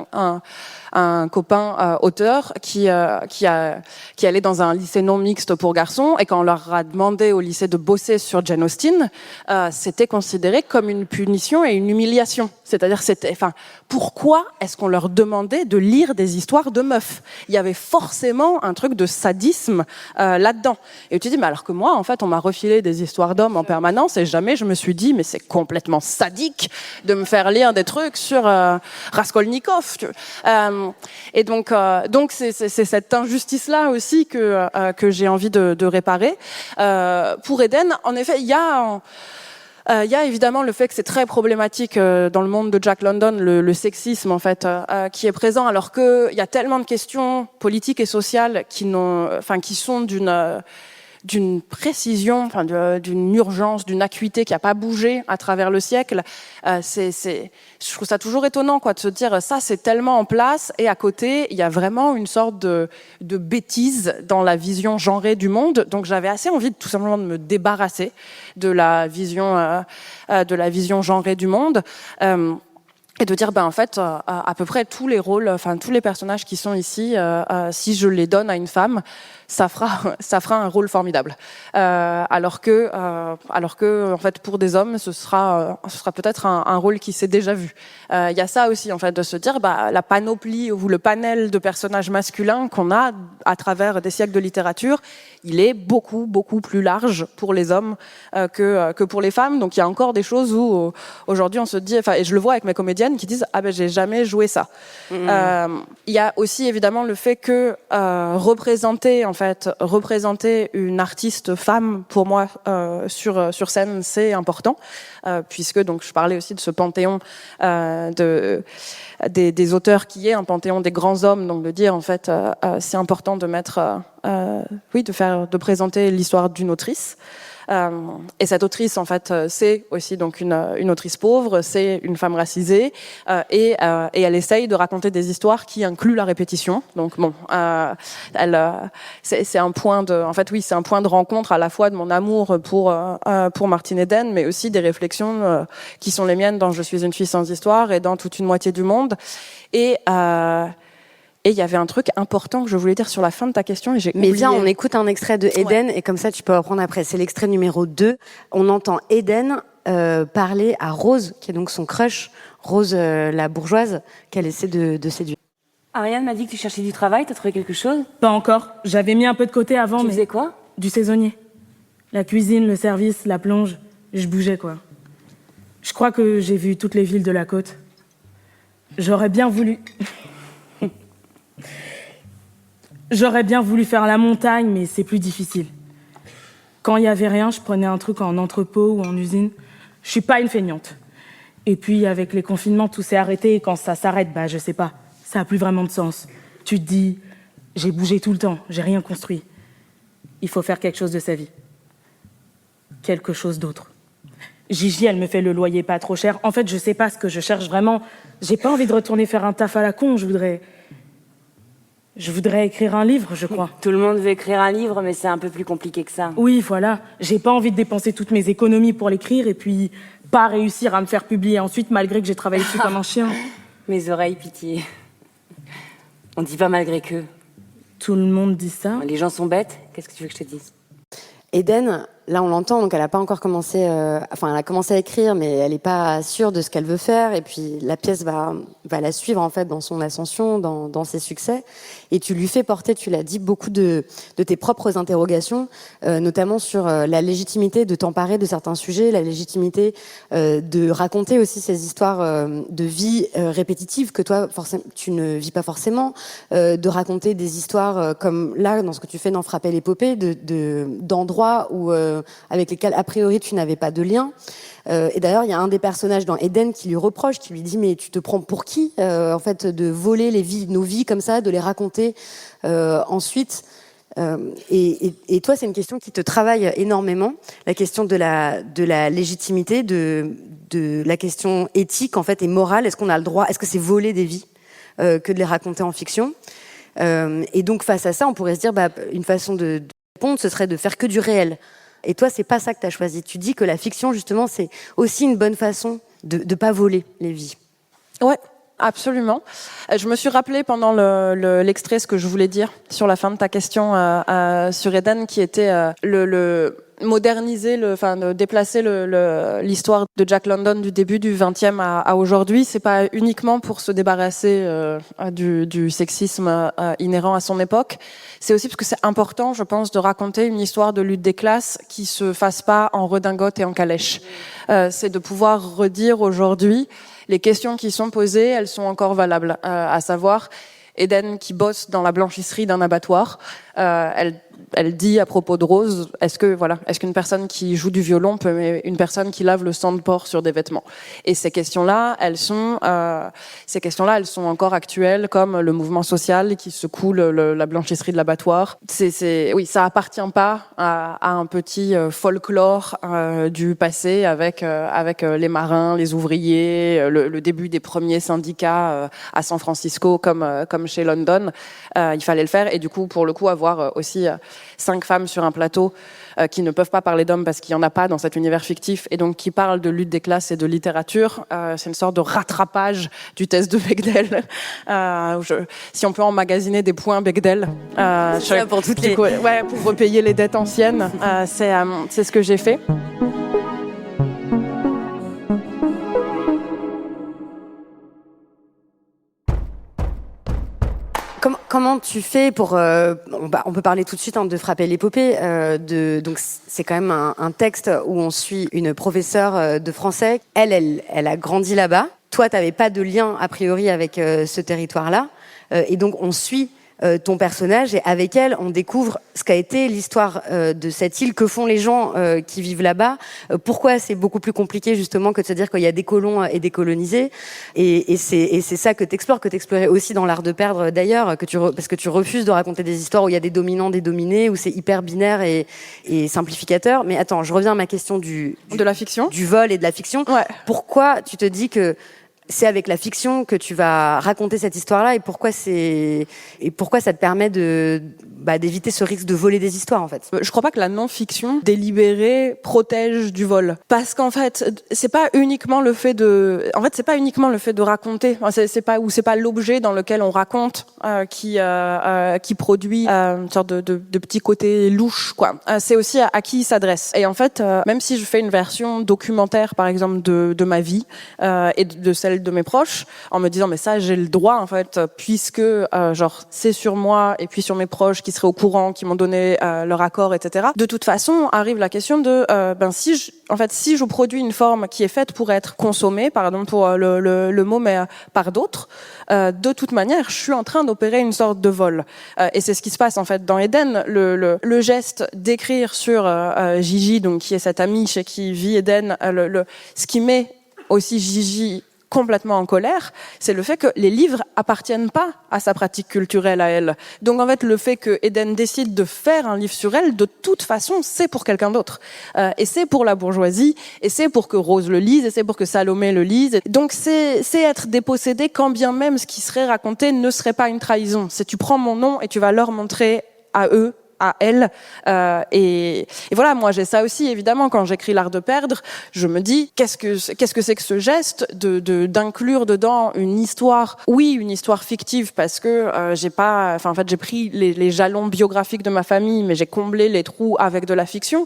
un copain auteur qui allait dans un lycée non mixte pour garçons, et quand on leur a demandé au lycée de bosser sur Jane Austen, c'était considéré comme une punition et une humiliation. C'est-à-dire, pourquoi est-ce qu'on leur demandait de lire des histoires de meufs ? Il y avait forcément un truc de sadisme là-dedans. Et tu dis, mais alors que moi, en fait, on m'a refilé des histoires d'hommes en permanence, et jamais je me suis dit, mais c'est complètement sadique de me faire lire des trucs sur Raskolnikov. Et donc c'est cette injustice-là aussi que j'ai envie de réparer. Pour Eden, en effet, il y a évidemment le fait que c'est très problématique dans le monde de Jack London, le sexisme en fait, qui est présent, alors que il y a tellement de questions politiques et sociales qui sont d'une précision, d'une urgence, d'une acuité qui n'a pas bougé à travers le siècle. Je trouve ça toujours étonnant, de se dire ça c'est tellement en place, et à côté il y a vraiment une sorte de bêtise dans la vision genrée du monde. Donc j'avais assez envie tout simplement de me débarrasser de la vision genrée du monde. Et de dire, en fait, à peu près tous les rôles, tous les personnages qui sont ici, si je les donne à une femme, ça fera un rôle formidable. Alors que, en fait, pour des hommes, ce sera peut-être un rôle qui s'est déjà vu. Il y a ça aussi, en fait, de se dire, la panoplie ou le panel de personnages masculins qu'on a à travers des siècles de littérature, il est beaucoup, beaucoup plus large pour les hommes que pour les femmes. Donc, il y a encore des choses où, aujourd'hui, on se dit, et je le vois avec mes comédiennes qui disent, j'ai jamais joué ça. Il y a aussi, évidemment, le fait que représenter une artiste femme, pour moi, sur scène, c'est important, puisque donc je parlais aussi de ce panthéon des auteurs qui est un panthéon des grands hommes, donc de dire en fait, c'est important de mettre, de présenter l'histoire d'une autrice. Et cette autrice, en fait, c'est aussi donc une autrice pauvre, c'est une femme racisée, et elle essaye de raconter des histoires qui incluent la répétition. Donc bon, c'est un point c'est un point de rencontre à la fois de mon amour pour Martine Eden, mais aussi des réflexions qui sont les miennes dans Je suis une fille sans histoire et dans Toute une moitié du monde. Et il y avait un truc important que je voulais dire sur la fin de ta question et j'ai oublié. Mais viens, on écoute un extrait de Eden et comme ça tu peux reprendre après. C'est l'extrait numéro 2. On entend Eden parler à Rose, qui est donc son crush, Rose la bourgeoise, qu'elle essaie de séduire. Ariane m'a dit que tu cherchais du travail, t'as trouvé quelque chose? Pas encore. J'avais mis un peu de côté avant, Tu faisais quoi? Du saisonnier. La cuisine, le service, la plonge. Je bougeais, quoi. Je crois que j'ai vu toutes les villes de la côte. J'aurais bien voulu faire la montagne, mais c'est plus difficile. Quand il y avait rien, je prenais un truc en entrepôt ou en usine. Je suis pas une feignante. Et puis, avec les confinements, tout s'est arrêté. Et quand ça s'arrête, je sais pas. Ça a plus vraiment de sens. Tu te dis, j'ai bougé tout le temps, j'ai rien construit. Il faut faire quelque chose de sa vie. Quelque chose d'autre. Gigi, elle me fait le loyer pas trop cher. En fait, je sais pas ce que je cherche vraiment. J'ai pas envie de retourner faire un taf à la con. Je voudrais écrire un livre, je crois. Tout le monde veut écrire un livre, mais c'est un peu plus compliqué que ça. Oui, voilà. J'ai pas envie de dépenser toutes mes économies pour l'écrire et puis pas réussir à me faire publier ensuite, malgré que j'ai travaillé dessus comme un chien. Mes oreilles, pitié. On dit pas malgré que. Tout le monde dit ça. Les gens sont bêtes. Qu'est-ce que tu veux que je te dise? Eden, là on l'entend, donc elle a pas encore commencé, elle a commencé à écrire, mais elle est pas sûre de ce qu'elle veut faire. Et puis la pièce va la suivre en fait dans son ascension, dans ses succès. Et tu lui fais porter, tu l'as dit, beaucoup de tes propres interrogations, notamment sur la légitimité de t'emparer de certains sujets, la légitimité de raconter aussi ces histoires de vie répétitives que toi, forcément, tu ne vis pas forcément, de raconter des histoires comme là, dans ce que tu fais dans Frapper l'épopée, d'endroits où avec lesquels a priori tu n'avais pas de lien. Et d'ailleurs, il y a un des personnages dans Eden qui lui reproche, qui lui dit mais tu te prends pour qui en fait de voler nos vies comme ça, de les raconter ensuite. Et toi, c'est une question qui te travaille énormément, la question de la légitimité, de la question éthique en fait et morale. Est-ce qu'on a le droit? Est-ce que c'est voler des vies que de les raconter en fiction? Et donc face à ça, on pourrait se dire une façon de répondre, ce serait de faire que du réel. Et toi, c'est pas ça que tu as choisi. Tu dis que la fiction, justement, c'est aussi une bonne façon de pas voler les vies. Ouais, absolument. Je me suis rappelé pendant l'extrait ce que je voulais dire sur la fin de ta question sur Eden, qui était moderniser, déplacer l'histoire de Jack London du début du XXe à aujourd'hui. C'est pas uniquement pour se débarrasser du sexisme inhérent à son époque. C'est aussi parce que c'est important, je pense, de raconter une histoire de lutte des classes qui se fasse pas en redingote et en calèche. C'est de pouvoir redire aujourd'hui les questions qui sont posées, elles sont encore valables. À savoir, Eden qui bosse dans la blanchisserie d'un abattoir, elle dit à propos de Rose, est-ce qu'une personne qui joue du violon peut aimer une personne qui lave le sang de porc sur des vêtements? Et ces questions-là, elles sont encore actuelles, comme le mouvement social qui secoue la blanchisserie de l'abattoir. Oui, ça appartient pas à un petit folklore du passé avec les marins, les ouvriers, le début des premiers syndicats à San Francisco comme chez London. Il fallait le faire et du coup, pour le coup, avoir d'avoir aussi 5 femmes sur un plateau qui ne peuvent pas parler d'hommes parce qu'il n'y en a pas dans cet univers fictif, et donc qui parlent de lutte des classes et de littérature. C'est une sorte de rattrapage du test de Bechdel. Si on peut emmagasiner des points Bechdel, pour toutes les... pour repayer les dettes anciennes, c'est ce que j'ai fait. Comment tu fais pour... on peut parler tout de suite de Frapper l'épopée. Donc c'est quand même un texte où on suit une professeure de français. Elle a grandi là-bas. Toi, tu n'avais pas de lien, a priori, avec ce territoire-là. Et donc, on suit ton personnage, et avec elle, on découvre ce qu'a été l'histoire de cette île, que font les gens qui vivent là-bas, pourquoi c'est beaucoup plus compliqué justement que de se dire qu'il y a des colons et des colonisés, et c'est ça que t'explorais aussi dans l'art de perdre d'ailleurs, parce que tu refuses de raconter des histoires où il y a des dominants, des dominés, où c'est hyper binaire et simplificateur. Mais attends, je reviens à ma question de la fiction, du vol et de la fiction. Ouais. Pourquoi tu te dis que c'est avec la fiction que tu vas raconter cette histoire-là, et pourquoi ça te permet d'éviter ce risque de voler des histoires, en fait? Je crois pas que la non-fiction délibérée protège du vol, parce qu'en fait, c'est pas uniquement le fait de raconter. C'est pas l'objet dans lequel on raconte qui produit une sorte de petit côté louche, quoi. C'est aussi à qui il s'adresse. Et en fait, même si je fais une version documentaire, par exemple, de ma vie et de celle de mes proches, en me disant mais ça j'ai le droit en fait, puisque c'est sur moi et puis sur mes proches qui seraient au courant, qui m'ont donné leur accord, etc. De toute façon arrive la question de si je produis une forme qui est faite pour être consommée, pardon pour le mot, mais par d'autres, de toute manière je suis en train d'opérer une sorte de vol, et c'est ce qui se passe en fait dans Eden. Le geste d'écrire sur Gigi, donc qui est cette amie chez qui vit Eden, ce qui met aussi Gigi complètement en colère, c'est le fait que les livres appartiennent pas à sa pratique culturelle à elle. Donc en fait, le fait que Eden décide de faire un livre sur elle, de toute façon, c'est pour quelqu'un d'autre. Et c'est pour la bourgeoisie, et c'est pour que Rose le lise, et c'est pour que Salomé le lise. Donc c'est être dépossédé, quand bien même ce qui serait raconté ne serait pas une trahison. C'est tu prends mon nom et tu vas leur montrer à eux, à elle, et voilà, moi j'ai ça aussi évidemment quand j'écris l'art de perdre. Je me dis qu'est-ce que c'est que ce geste d'inclure dedans une histoire, oui, une histoire fictive, parce que j'ai pris les jalons biographiques de ma famille, mais j'ai comblé les trous avec de la fiction.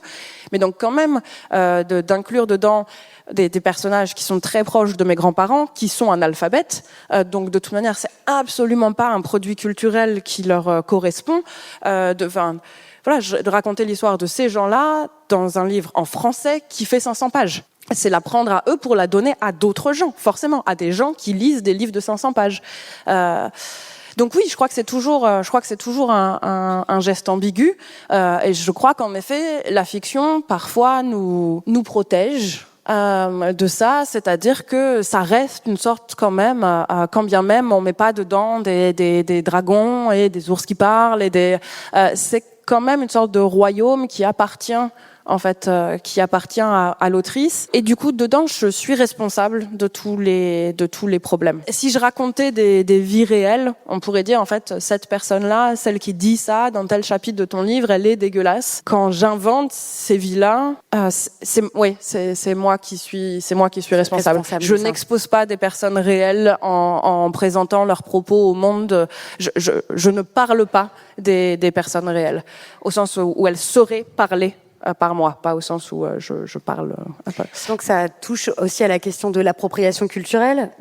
Mais donc quand même d'inclure dedans des personnages qui sont très proches de mes grands-parents, qui sont analphabètes, donc de toute manière c'est absolument pas un produit culturel qui leur correspond, de raconter l'histoire de ces gens-là dans un livre en français qui fait 500 pages. C'est la prendre à eux pour la donner à d'autres gens, forcément, à des gens qui lisent des livres de 500 pages. Donc oui, je crois que c'est toujours un geste ambigu, et je crois qu'en effet, la fiction parfois nous protège de ça, c'est-à-dire que ça reste une sorte quand même, quand bien même on met pas dedans des dragons et des ours qui parlent c'est quand même une sorte de royaume qui appartient à l'autrice, et du coup dedans je suis responsable de tous les problèmes. Et si je racontais des vies réelles, on pourrait dire en fait cette personne-là, celle qui dit ça dans tel chapitre de ton livre, elle est dégueulasse. Quand j'invente ces vies-là, c'est moi qui suis responsable. Je n'expose pas des personnes réelles en présentant leurs propos au monde. Je ne parle pas des personnes réelles au sens où elles sauraient parler par moi, pas au sens où je parle un peu. Donc ça touche aussi à la question de l'appropriation culturelle,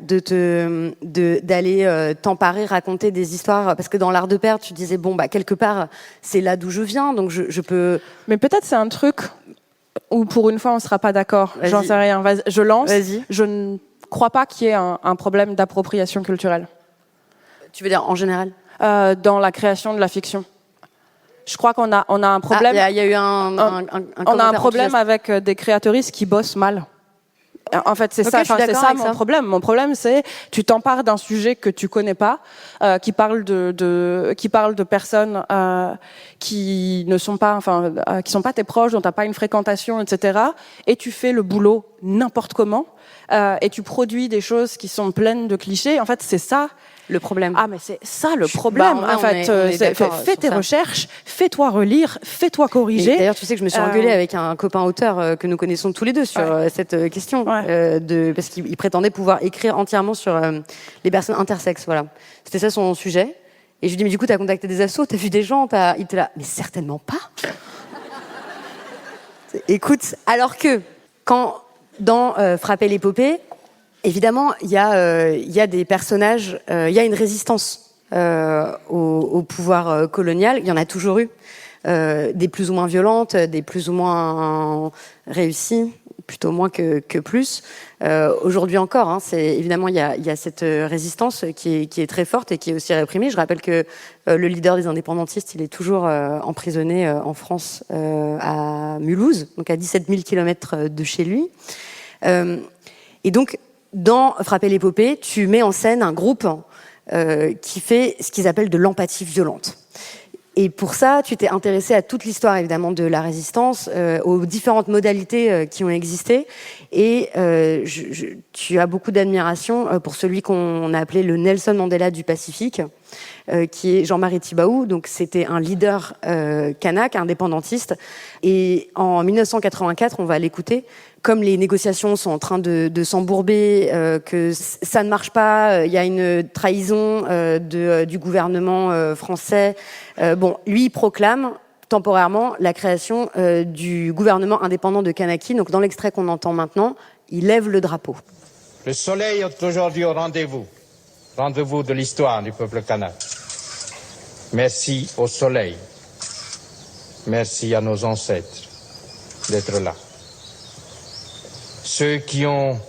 d'aller t'emparer, raconter des histoires, parce que dans l'art de perdre, tu disais quelque part c'est là d'où je viens, donc je peux. Mais peut-être c'est un truc où pour une fois on sera pas d'accord. Vas-y. J'en sais rien. Je lance. Vas-y. Je ne crois pas qu'il y ait un problème d'appropriation culturelle. Tu veux dire en général? Dans la création de la fiction. Je crois qu'on a un problème. Il y a eu un on a un problème avec des créatrices qui bossent mal. En fait, c'est ça mon problème. Mon problème, c'est tu t'empares d'un sujet que tu connais pas, qui parle de personnes qui ne sont pas, qui sont pas tes proches, dont t'as pas une fréquentation, etc. Et tu fais le boulot n'importe comment, et tu produis des choses qui sont pleines de clichés. En fait, c'est ça le problème. Ah, mais c'est ça le problème, en fait. Fais tes recherches, fais-toi relire, fais-toi corriger. Et d'ailleurs, tu sais que je me suis engueulée avec un copain auteur que nous connaissons tous les deux sur cette question, parce qu'il prétendait pouvoir écrire entièrement sur les personnes intersexes, voilà. C'était ça son sujet. Et je lui dis, mais du coup, t'as contacté des assos, t'as vu des gens, il était là, mais certainement pas. Écoute, alors que quand dans Frapper l'épopée, évidemment, il y a des personnages, il y a une résistance au pouvoir colonial. Il y en a toujours eu, des plus ou moins violentes, des plus ou moins réussies, plutôt moins que plus. Aujourd'hui encore, hein, évidemment, il y a cette résistance qui est très forte et qui est aussi réprimée. Je rappelle que le leader des indépendantistes, il est toujours emprisonné en France, à Mulhouse, donc à 17 000 kilomètres de chez lui. Et donc, dans Frapper l'épopée, tu mets en scène un groupe qui fait ce qu'ils appellent de l'empathie violente. Et pour ça, tu t'es intéressé à toute l'histoire, évidemment, de la résistance, aux différentes modalités qui ont existé. Et tu as beaucoup d'admiration pour celui qu'on a appelé le Nelson Mandela du Pacifique, qui est Jean-Marie Tjibaou. Donc, c'était un leader kanak, indépendantiste. Et en 1984, on va l'écouter, comme les négociations sont en train de s'embourber, que ça ne marche pas, il y a une trahison du gouvernement français. Lui, il proclame temporairement la création du gouvernement indépendant de Kanaki. Donc, dans l'extrait qu'on entend maintenant, il lève le drapeau. Le soleil est aujourd'hui au rendez-vous de l'histoire du peuple kanak. Merci au soleil. Merci à nos ancêtres d'être là. Ceux qui ont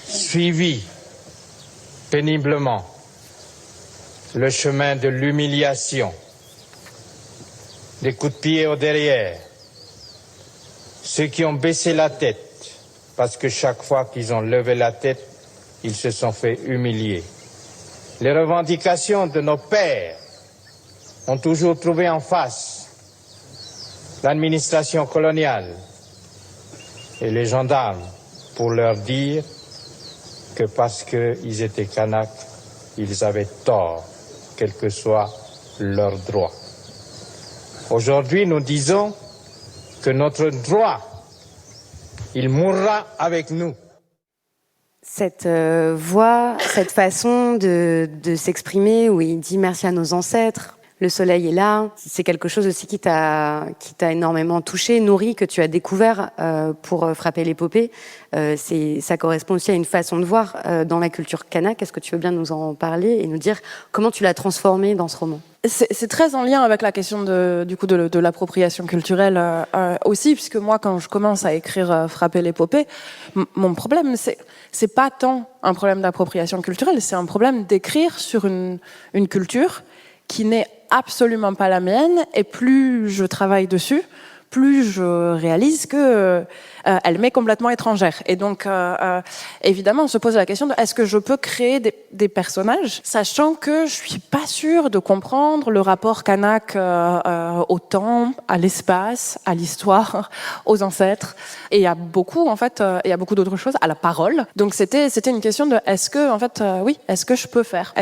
suivi péniblement le chemin de l'humiliation, des coups de pied au derrière, ceux qui ont baissé la tête, parce que chaque fois qu'ils ont levé la tête, ils se sont fait humilier. Les revendications de nos pères ont toujours trouvé en face l'administration coloniale et les gendarmes pour leur dire que parce qu'ils étaient Kanaks, ils avaient tort, quel que soit leur droit. Aujourd'hui, nous disons que notre droit, il mourra avec nous. Cette voix, cette façon de s'exprimer où il dit merci à nos ancêtres, le soleil est là, c'est quelque chose aussi qui t'a énormément touché, nourri, que tu as découvert pour Frapper l'épopée. Ça correspond aussi à une façon de voir dans la culture kanak. Est-ce que tu veux bien nous en parler et nous dire comment tu l'as transformé dans ce roman ? C'est très en lien avec la question de l'appropriation culturelle aussi, puisque moi, quand je commence à écrire Frapper l'épopée, mon problème, c'est pas tant un problème d'appropriation culturelle, c'est un problème d'écrire sur une culture qui n'est absolument pas la mienne, et plus je travaille dessus, plus je réalise que elle m'est complètement étrangère. Et donc, évidemment, on se pose la question de est-ce que je peux créer des personnages, sachant que je suis pas sûre de comprendre le rapport kanak au temps, à l'espace, à l'histoire, aux ancêtres. Et il y a beaucoup, en fait, il y a beaucoup d'autres choses, à la parole. Donc, c'était une question de est-ce que, en fait, oui, est-ce que je peux faire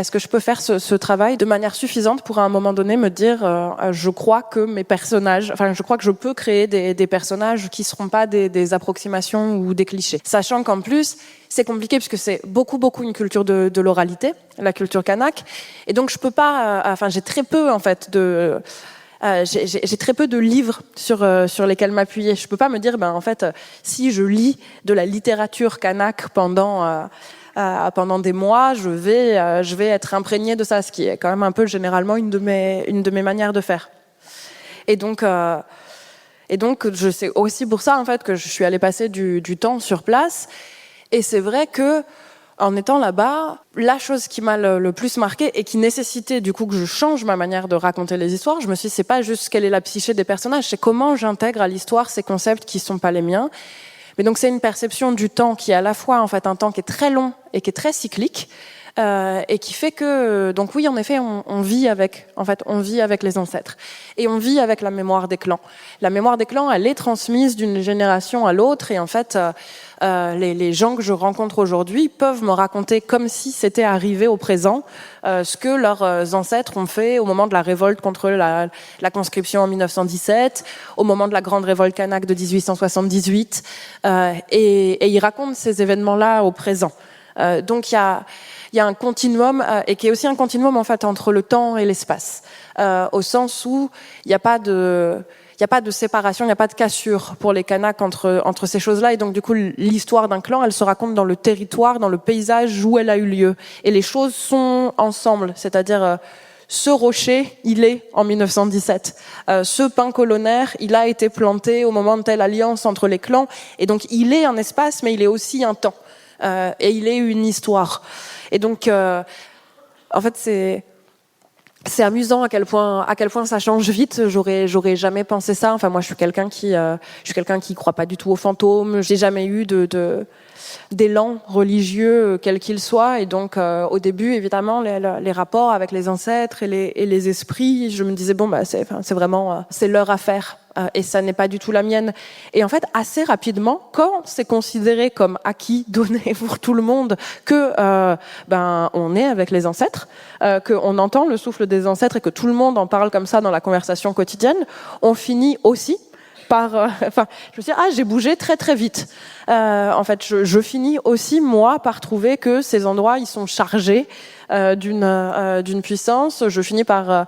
ce travail de manière suffisante pour à un moment donné me dire, je crois que mes personnages, enfin, je crois que je peux créer des personnages qui seront pas des approximations ou des clichés. Sachant qu'en plus, c'est compliqué puisque c'est beaucoup une culture de l'oralité, la culture kanak. Et donc, je peux pas, j'ai très peu, en fait, j'ai très peu de livres sur lesquels m'appuyer. Je peux pas me dire, en fait, si je lis de la littérature kanak pendant des mois, je vais être imprégnée de ça, ce qui est quand même un peu généralement une de mes manières de faire. Et donc, je sais aussi pour ça, en fait, que je suis allée passer du temps sur place. Et c'est vrai que, en étant là-bas, la chose qui m'a le plus marquée et qui nécessitait, du coup, que je change ma manière de raconter les histoires, je me suis dit, c'est pas juste quelle est la psyché des personnages, c'est comment j'intègre à l'histoire ces concepts qui sont pas les miens. Mais donc, c'est une perception du temps qui est à la fois, en fait, un temps qui est très long et qui est très cyclique, et qui fait que, donc oui, en effet, on vit avec les ancêtres, et on vit avec la mémoire des clans. La mémoire des clans, elle est transmise d'une génération à l'autre, et en fait, les gens que je rencontre aujourd'hui peuvent me raconter comme si c'était arrivé au présent, ce que leurs ancêtres ont fait au moment de la révolte contre la conscription en 1917, au moment de la grande révolte kanak de 1878, et ils racontent ces événements-là au présent. Donc il y a un continuum, et qui est aussi un continuum en fait entre le temps et l'espace, au sens où il n'y a pas de séparation, il n'y a pas de cassure pour les Kanaks entre ces choses-là, et donc du coup l'histoire d'un clan, elle se raconte dans le territoire, dans le paysage où elle a eu lieu, et les choses sont ensemble, c'est-à-dire ce rocher, il est en 1917. Ce pin colonnaire, il a été planté au moment de telle alliance entre les clans, et donc il est un espace, mais il est aussi un temps, et il est une histoire. Et donc, en fait, c'est amusant à quel point ça change vite. J'aurais jamais pensé ça. Enfin, moi, je suis quelqu'un qui croit pas du tout aux fantômes. J'ai jamais eu d'élan religieux, quel qu'il soit. Et donc, au début, évidemment, les rapports avec les ancêtres et les esprits, je me disais, bon, bah, c'est vraiment, c'est leur affaire. Et ça n'est pas du tout la mienne. Et en fait, assez rapidement, quand c'est considéré comme acquis, donné pour tout le monde, que on est avec les ancêtres, qu'on entend le souffle des ancêtres et que tout le monde en parle comme ça dans la conversation quotidienne, on finit aussi par... je me dis, j'ai bougé très très vite. En fait, je finis aussi, moi, par trouver que ces endroits, ils sont chargés d'une puissance. Je finis par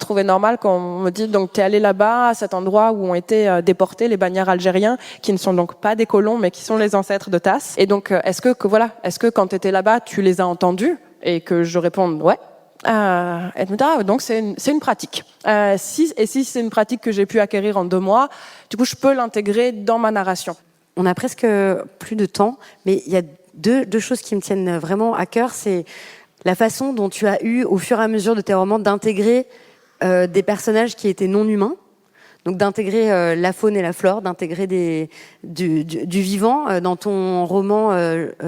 trouver normal quand on me dit, donc t'es allé là-bas, à cet endroit où ont été déportés les bagnards algériens, qui ne sont donc pas des colons, mais qui sont les ancêtres de Tass. Et donc, est-ce que quand t'étais là-bas, tu les as entendus? Et que je réponde, ouais. Elle me dit, donc c'est une pratique. Si c'est une pratique que j'ai pu acquérir en 2 mois, du coup, je peux l'intégrer dans ma narration. On a presque plus de temps, mais il y a deux choses qui me tiennent vraiment à cœur, c'est la façon dont tu as eu, au fur et à mesure de tes romans, d'intégrer des personnages qui étaient non humains, donc d'intégrer la faune et la flore, d'intégrer du vivant. Dans ton roman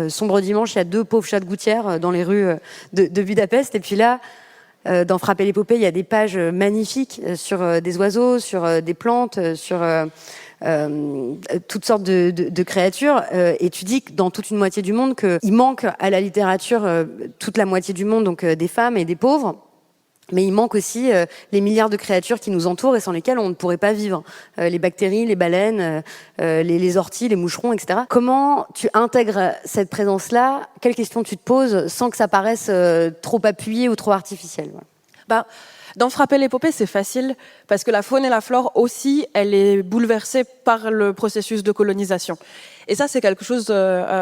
Sombre Dimanche, il y a 2 pauvres chats de gouttière dans les rues de Budapest, et puis là, dans Frapper l'épopée, il y a des pages magnifiques sur des oiseaux, sur des plantes, sur toutes sortes de créatures, et tu dis que dans toute une moitié du monde qu'il manque à la littérature toute la moitié du monde, donc des femmes et des pauvres, mais il manque aussi les milliards de créatures qui nous entourent et sans lesquelles on ne pourrait pas vivre. Les bactéries, les baleines, les orties, les moucherons, etc. Comment tu intègres cette présence-là? Quelles questions tu te poses sans que ça paraisse trop appuyé ou trop artificiel? Dans Frapper l'épopée, c'est facile, parce que la faune et la flore aussi, elle est bouleversée par le processus de colonisation. Et ça, c'est quelque chose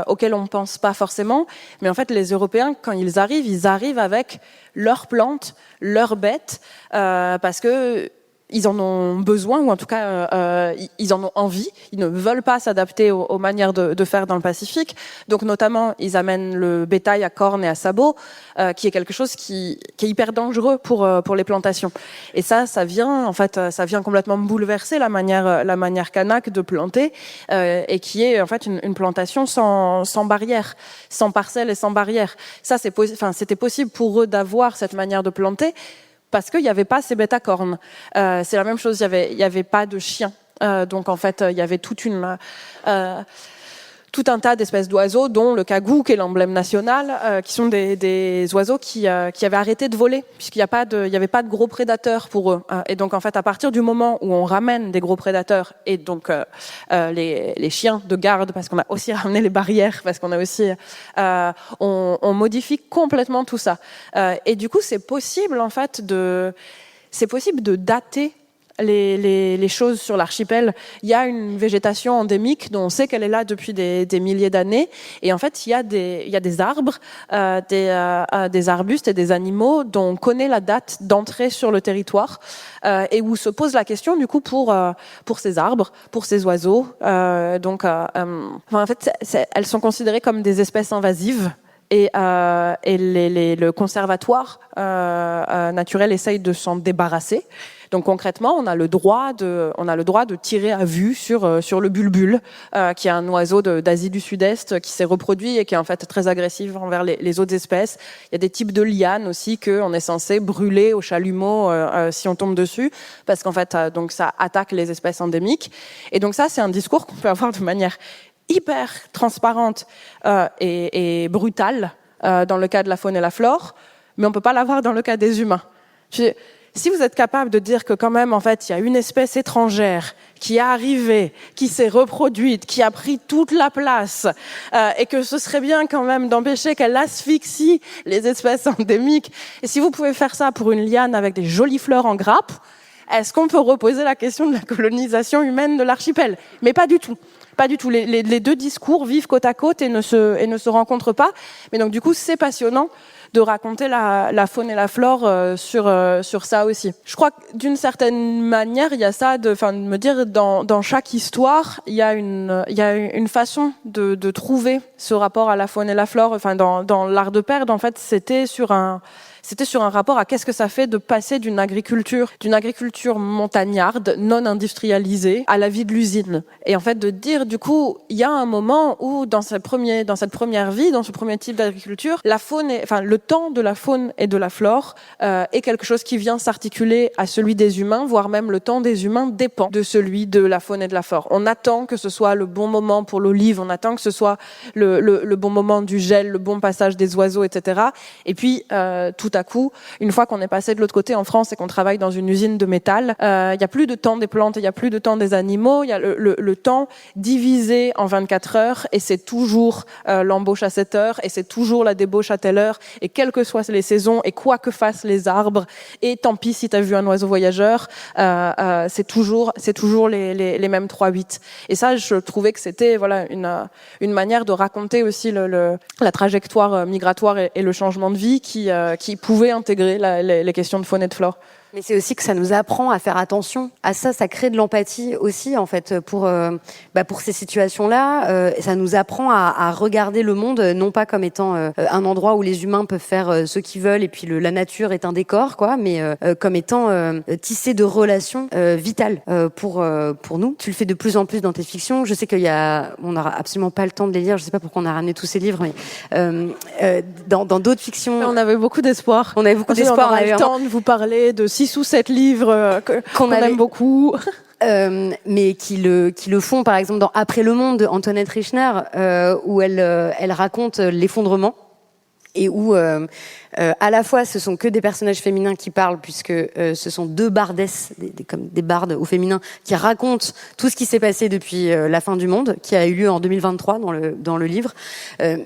auquel on ne pense pas forcément. Mais en fait, les Européens, quand ils arrivent avec leurs plantes, leurs bêtes, parce que ils en ont besoin, ou en tout cas, ils en ont envie. Ils ne veulent pas s'adapter aux manières de faire dans le Pacifique. Donc, notamment, ils amènent le bétail à cornes et à sabots, qui est quelque chose qui est hyper dangereux pour les plantations. Et ça vient complètement bouleverser la manière kanak de planter, et qui est en fait une plantation sans barrière, sans parcelles et sans barrière. Ça, c'était possible pour eux d'avoir cette manière de planter, parce qu'il n'y avait pas ces bêtes à cornes. C'est la même chose, il y avait pas de chiens. Donc en fait, il y avait tout un tas d'espèces d'oiseaux, dont le kagou, qui est l'emblème national, qui sont des oiseaux qui avaient arrêté de voler, puisqu'il n'y avait pas de gros prédateurs pour eux. Et donc en fait, à partir du moment où on ramène des gros prédateurs, et donc les chiens de garde, parce qu'on a aussi ramené les barrières, parce qu'on a aussi on modifie complètement tout ça. Et du coup, c'est possible en fait de dater les choses sur l'archipel. Il y a une végétation endémique dont on sait qu'elle est là depuis des milliers d'années, et en fait il y a des arbres, des arbustes et des animaux dont on connaît la date d'entrée sur le territoire, et où se pose la question du coup pour ces arbres, pour ces oiseaux. En fait, elles sont considérées comme des espèces invasives, Et le conservatoire naturel essaye de s'en débarrasser. Donc concrètement, on a le droit de tirer à vue sur le bulbul, qui est un oiseau d'Asie du Sud-Est qui s'est reproduit et qui est en fait très agressif envers les autres espèces. Il y a des types de lianes aussi qu'on est censé brûler au chalumeau si on tombe dessus, parce qu'en fait, donc ça attaque les espèces endémiques. Et donc ça, c'est un discours qu'on peut avoir de manière hyper transparente et brutale dans le cas de la faune et la flore, mais on peut pas l'avoir dans le cas des humains. Si vous êtes capable de dire que quand même, en fait, il y a une espèce étrangère qui est arrivée, qui s'est reproduite, qui a pris toute la place, et que ce serait bien quand même d'empêcher qu'elle asphyxie les espèces endémiques, et si vous pouvez faire ça pour une liane avec des jolies fleurs en grappe, est-ce qu'on peut reposer la question de la colonisation humaine de l'archipel ? Mais pas du tout. Pas du tout. Les deux discours vivent côte à côte et ne se rencontrent pas. Mais donc, du coup, c'est passionnant de raconter la faune et la flore sur ça aussi. Je crois que d'une certaine manière, il y a ça de me dire dans chaque histoire, il y a une façon de trouver ce rapport à la faune et la flore. Enfin, dans l'art de perdre, en fait, c'était sur un rapport à qu'est-ce que ça fait de passer d'une agriculture montagnarde, non industrialisée, à la vie de l'usine. Et en fait, de dire, du coup, il y a un moment où, dans cette première vie, dans ce premier type d'agriculture, le temps de la faune et de la flore est quelque chose qui vient s'articuler à celui des humains, voire même le temps des humains dépend de celui de la faune et de la flore. On attend que ce soit le bon moment pour l'olive, on attend que ce soit le bon moment du gel, le bon passage des oiseaux, etc. Et puis, tout à coup, une fois qu'on est passé de l'autre côté en France et qu'on travaille dans une usine de métal, il n'y a plus de temps des plantes, il n'y a plus de temps des animaux, il y a le temps divisé en 24 heures et c'est toujours l'embauche à 7 heures et c'est toujours la débauche à telle heure et quelles que soient les saisons et quoi que fassent les arbres et tant pis si tu as vu un oiseau voyageur, c'est toujours les mêmes 3-8. Et ça, je trouvais que c'était une manière de raconter aussi la trajectoire migratoire et le changement de vie qui pouvait intégrer les questions de faune et de flore. Mais c'est aussi que ça nous apprend à faire attention à ça, ça crée de l'empathie aussi en fait pour ces situations-là. Ça nous apprend à regarder le monde non pas comme étant un endroit où les humains peuvent faire ce qu'ils veulent et puis la nature est un décor, quoi, mais comme étant tissé de relations vitales pour nous. Tu le fais de plus en plus dans tes fictions. Je sais on n'aura absolument pas le temps de les lire. Je sais pas pourquoi on a ramené tous ces livres, mais dans d'autres fictions, on avait beaucoup d'espoir. On avait beaucoup d'espoir. On avait le temps de vous parler de 6 ou 7 livres qu'on aime beaucoup. Mais qui le font, par exemple, dans Après le monde de Antoinette Richner, où elle raconte l'effondrement et où à la fois ce sont que des personnages féminins qui parlent puisque ce sont 2 bardesses, comme des bardes au féminin qui racontent tout ce qui s'est passé depuis la fin du monde, qui a eu lieu en 2023 dans le livre,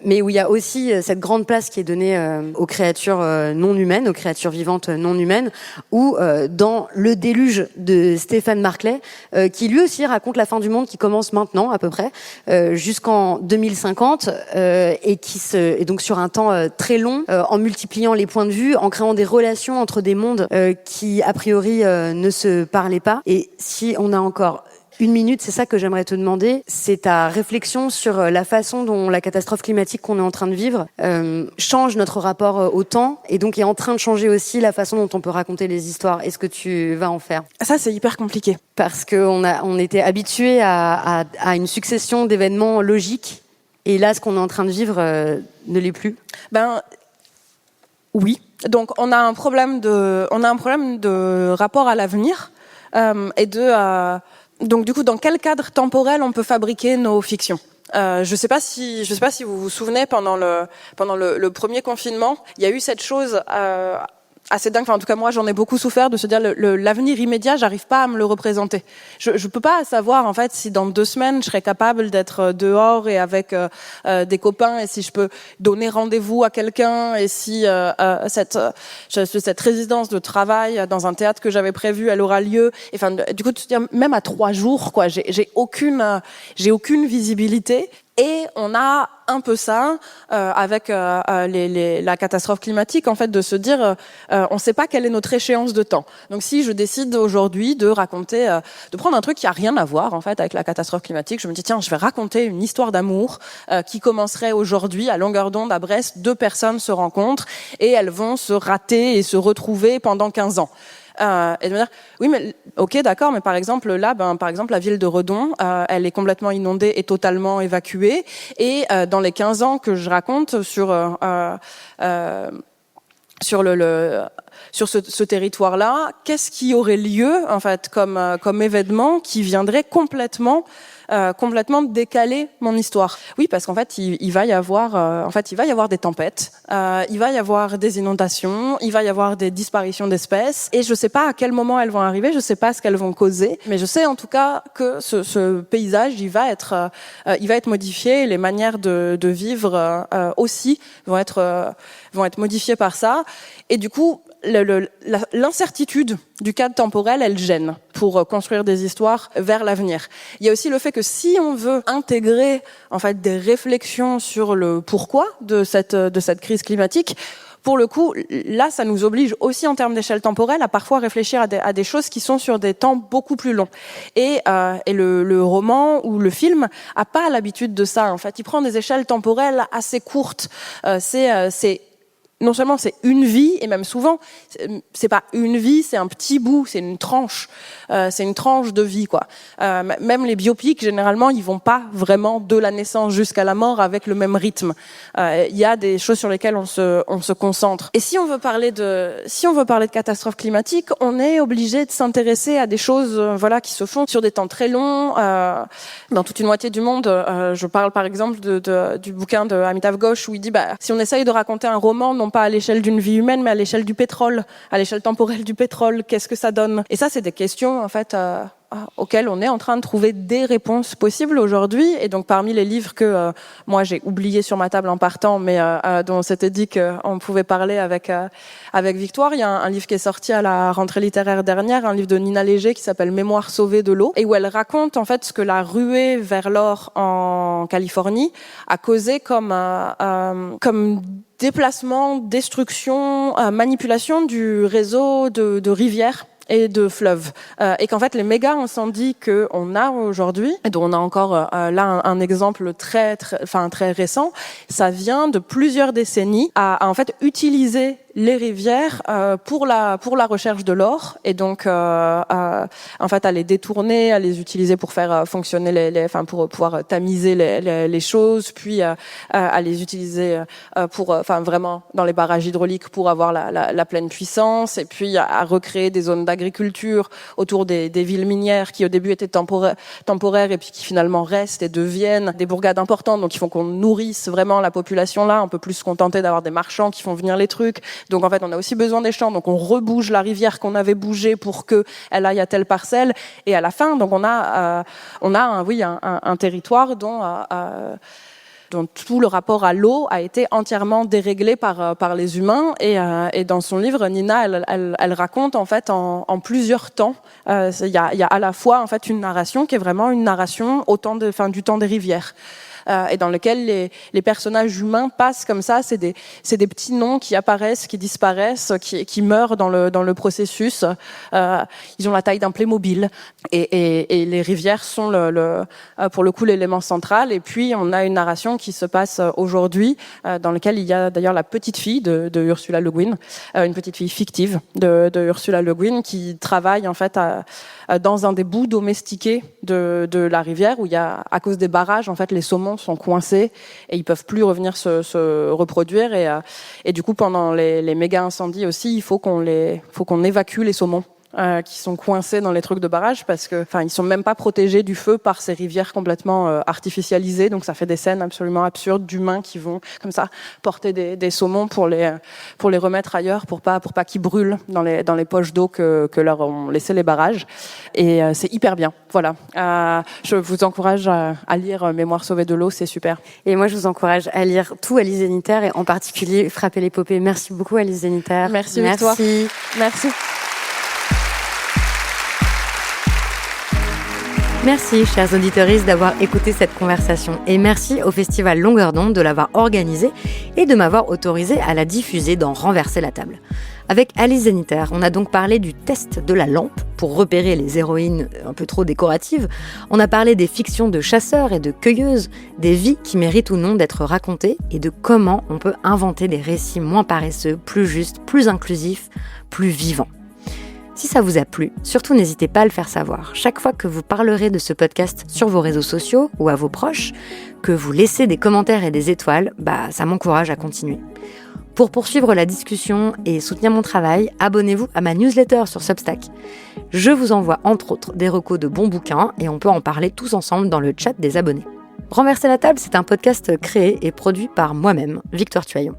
mais où il y a aussi cette grande place qui est donnée aux créatures non humaines, aux créatures vivantes non humaines, ou dans Le déluge de Stéphane Marclay, qui lui aussi raconte la fin du monde qui commence maintenant à peu près jusqu'en 2050 et donc sur un temps très long, en multipliant les points de vue, en créant des relations entre des mondes qui a priori ne se parlaient pas. Et si on a encore 1 minute, c'est ça que j'aimerais te demander, c'est ta réflexion sur la façon dont la catastrophe climatique qu'on est en train de vivre change notre rapport au temps et donc est en train de changer aussi la façon dont on peut raconter les histoires. Est-ce que tu vas en faire ? Ça, c'est hyper compliqué. Parce qu'on était habitués à une succession d'événements logiques et là, ce qu'on est en train de vivre ne l'est plus. Oui. Donc, on a un problème de rapport à l'avenir et donc du coup, dans quel cadre temporel on peut fabriquer nos fictions ? Je sais pas si vous vous souvenez pendant le premier confinement, il y a eu cette chose assez dingue. Enfin, en tout cas, moi, j'en ai beaucoup souffert de se dire l'avenir immédiat, j'arrive pas à me le représenter. Je peux pas savoir, en fait, si dans 2 semaines, je serai capable d'être dehors et avec des copains et si je peux donner rendez-vous à quelqu'un et si cette résidence de travail dans un théâtre que j'avais prévu, elle aura lieu. Et enfin, du coup, même à 3 jours, quoi, j'ai aucune visibilité. Et on a un peu ça avec la catastrophe climatique, en fait, de se dire on ne sait pas quelle est notre échéance de temps. Donc si je décide aujourd'hui de raconter, de prendre un truc qui a rien à voir en fait avec la catastrophe climatique, je me dis tiens, je vais raconter une histoire d'amour qui commencerait aujourd'hui à longueur d'onde à Brest. 2 personnes se rencontrent et elles vont se rater et se retrouver pendant 15 ans. Et de me dire oui mais ok d'accord, mais par exemple là par exemple la ville de Redon elle est complètement inondée et totalement évacuée, et dans les 15 ans que je raconte sur ce territoire-là, qu'est-ce qui aurait lieu en fait comme événement qui viendrait complètement décaler mon histoire. Oui, parce qu'en fait, il va y avoir des tempêtes, il va y avoir des inondations, il va y avoir des disparitions d'espèces, et je sais pas à quel moment elles vont arriver, je sais pas ce qu'elles vont causer, mais je sais en tout cas que ce paysage, il va être modifié, et les manières de vivre aussi vont être modifiées par ça, et du coup, l'incertitude du cadre temporel, elle gêne pour construire des histoires vers l'avenir. Il y a aussi le fait que si on veut intégrer en fait des réflexions sur le pourquoi de cette crise climatique, pour le coup, là, ça nous oblige aussi en termes d'échelle temporelle à parfois réfléchir à des choses qui sont sur des temps beaucoup plus longs. Et le roman ou le film a pas l'habitude de ça. En fait, il prend des échelles temporelles assez courtes. Non seulement c'est une vie, et même souvent, c'est pas une vie, c'est un petit bout, c'est une tranche de vie, quoi. Même les biopics, généralement, ils vont pas vraiment de la naissance jusqu'à la mort avec le même rythme. Il y a des choses sur lesquelles on se concentre. Et si on veut parler de catastrophe climatique, on est obligé de s'intéresser à des choses, qui se font sur des temps très longs. Dans toute une moitié du monde, je parle par exemple du bouquin de Amitav Ghosh où il dit, si on essaye de raconter un roman, non pas à l'échelle d'une vie humaine, mais à l'échelle du pétrole, à l'échelle temporelle du pétrole, qu'est-ce que ça donne? Et ça, c'est des questions, en fait, auxquelles on est en train de trouver des réponses possibles aujourd'hui. Et donc, parmi les livres que moi, j'ai oubliés sur ma table en partant, mais dont on s'était dit qu'on pouvait parler avec Victoire, il y a un livre qui est sorti à la rentrée littéraire dernière, un livre de Nina Léger qui s'appelle Mémoire sauvée de l'eau, et où elle raconte, en fait, ce que la ruée vers l'or en Californie a causé comme déplacement, destruction, manipulation du réseau de rivières et de fleuves, et qu'en fait les méga incendies que on a aujourd'hui, et dont on a encore là un exemple très récent, ça vient de plusieurs décennies à en fait utiliser les rivières pour la recherche de l'or, et donc en fait à les détourner, à les utiliser pour faire fonctionner pour pouvoir tamiser les choses, puis à les utiliser pour vraiment dans les barrages hydrauliques pour avoir la pleine puissance, et puis à recréer des zones d'agriculture autour des villes minières qui au début étaient temporaires et puis qui finalement restent et deviennent des bourgades importantes, donc il faut qu'on nourrisse vraiment la population là, on peut plus se contenter d'avoir des marchands qui font venir les trucs. Donc en fait, on a aussi besoin des champs, donc on rebouge la rivière qu'on avait bougée pour que elle aille à telle parcelle. Et à la fin, donc on a un territoire dont tout le rapport à l'eau a été entièrement déréglé par les humains. Et dans son livre, Nina, elle raconte en fait en plusieurs temps. Il y a à la fois en fait une narration qui est vraiment une narration du temps des rivières. Et dans lequel les personnages humains passent comme ça, c'est des petits noms qui apparaissent, qui disparaissent, qui meurent dans le processus. Ils ont la taille d'un Playmobil, et les rivières sont pour le coup l'élément central. Et puis on a une narration qui se passe aujourd'hui, dans lequel il y a d'ailleurs la petite fille de Ursula Le Guin, une petite fille fictive de Ursula Le Guin qui travaille en fait dans un des bouts domestiqués de la rivière où il y a, à cause des barrages, en fait les saumons sont coincés et ils peuvent plus revenir se reproduire, et du coup pendant les méga incendies aussi il faut qu'on évacue les saumons qui sont coincés dans les trucs de barrage, parce que ils sont même pas protégés du feu par ces rivières complètement artificialisées, donc ça fait des scènes absolument absurdes d'humains qui vont comme ça porter des saumons pour les remettre ailleurs, pour pas qu'ils brûlent dans les poches d'eau que leur ont laissé les barrages. Et c'est hyper bien. Voilà. Je vous encourage à lire Mémoire sauvée de l'eau, c'est super. Et moi je vous encourage à lire tout Alice Zeniter, et en particulier Frapper l'épopée. Merci beaucoup Alice Zeniter. Merci Victoire. Merci. Merci, chers auditeuristes, d'avoir écouté cette conversation. Et merci au Festival Longueur d'onde de l'avoir organisée et de m'avoir autorisé à la diffuser dans Renverser la table. Avec Alice Zeniter, on a donc parlé du test de la lampe pour repérer les héroïnes un peu trop décoratives. On a parlé des fictions de chasseurs et de cueilleuses, des vies qui méritent ou non d'être racontées et de comment on peut inventer des récits moins paresseux, plus justes, plus inclusifs, plus vivants. Si ça vous a plu, surtout n'hésitez pas à le faire savoir. Chaque fois que vous parlerez de ce podcast sur vos réseaux sociaux ou à vos proches, que vous laissez des commentaires et des étoiles, ça m'encourage à continuer. Pour poursuivre la discussion et soutenir mon travail, abonnez-vous à ma newsletter sur Substack. Je vous envoie entre autres des recos de bons bouquins et on peut en parler tous ensemble dans le chat des abonnés. Renverser la table, c'est un podcast créé et produit par moi-même, Victoire Tuaillon.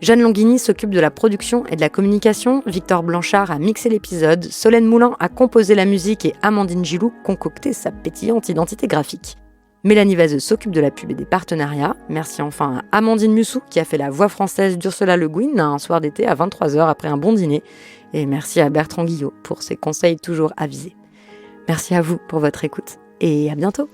Jeanne Longhini s'occupe de la production et de la communication, Victor Blanchard a mixé l'épisode, Solène Moulin a composé la musique et Amandine Gilou concocté sa pétillante identité graphique. Mélanie Vazeuse s'occupe de la pub et des partenariats. Merci enfin à Amandine Mussou qui a fait la voix française d'Ursula Le Guin un soir d'été à 23h après un bon dîner. Et merci à Bertrand Guillot pour ses conseils toujours avisés. Merci à vous pour votre écoute et à bientôt.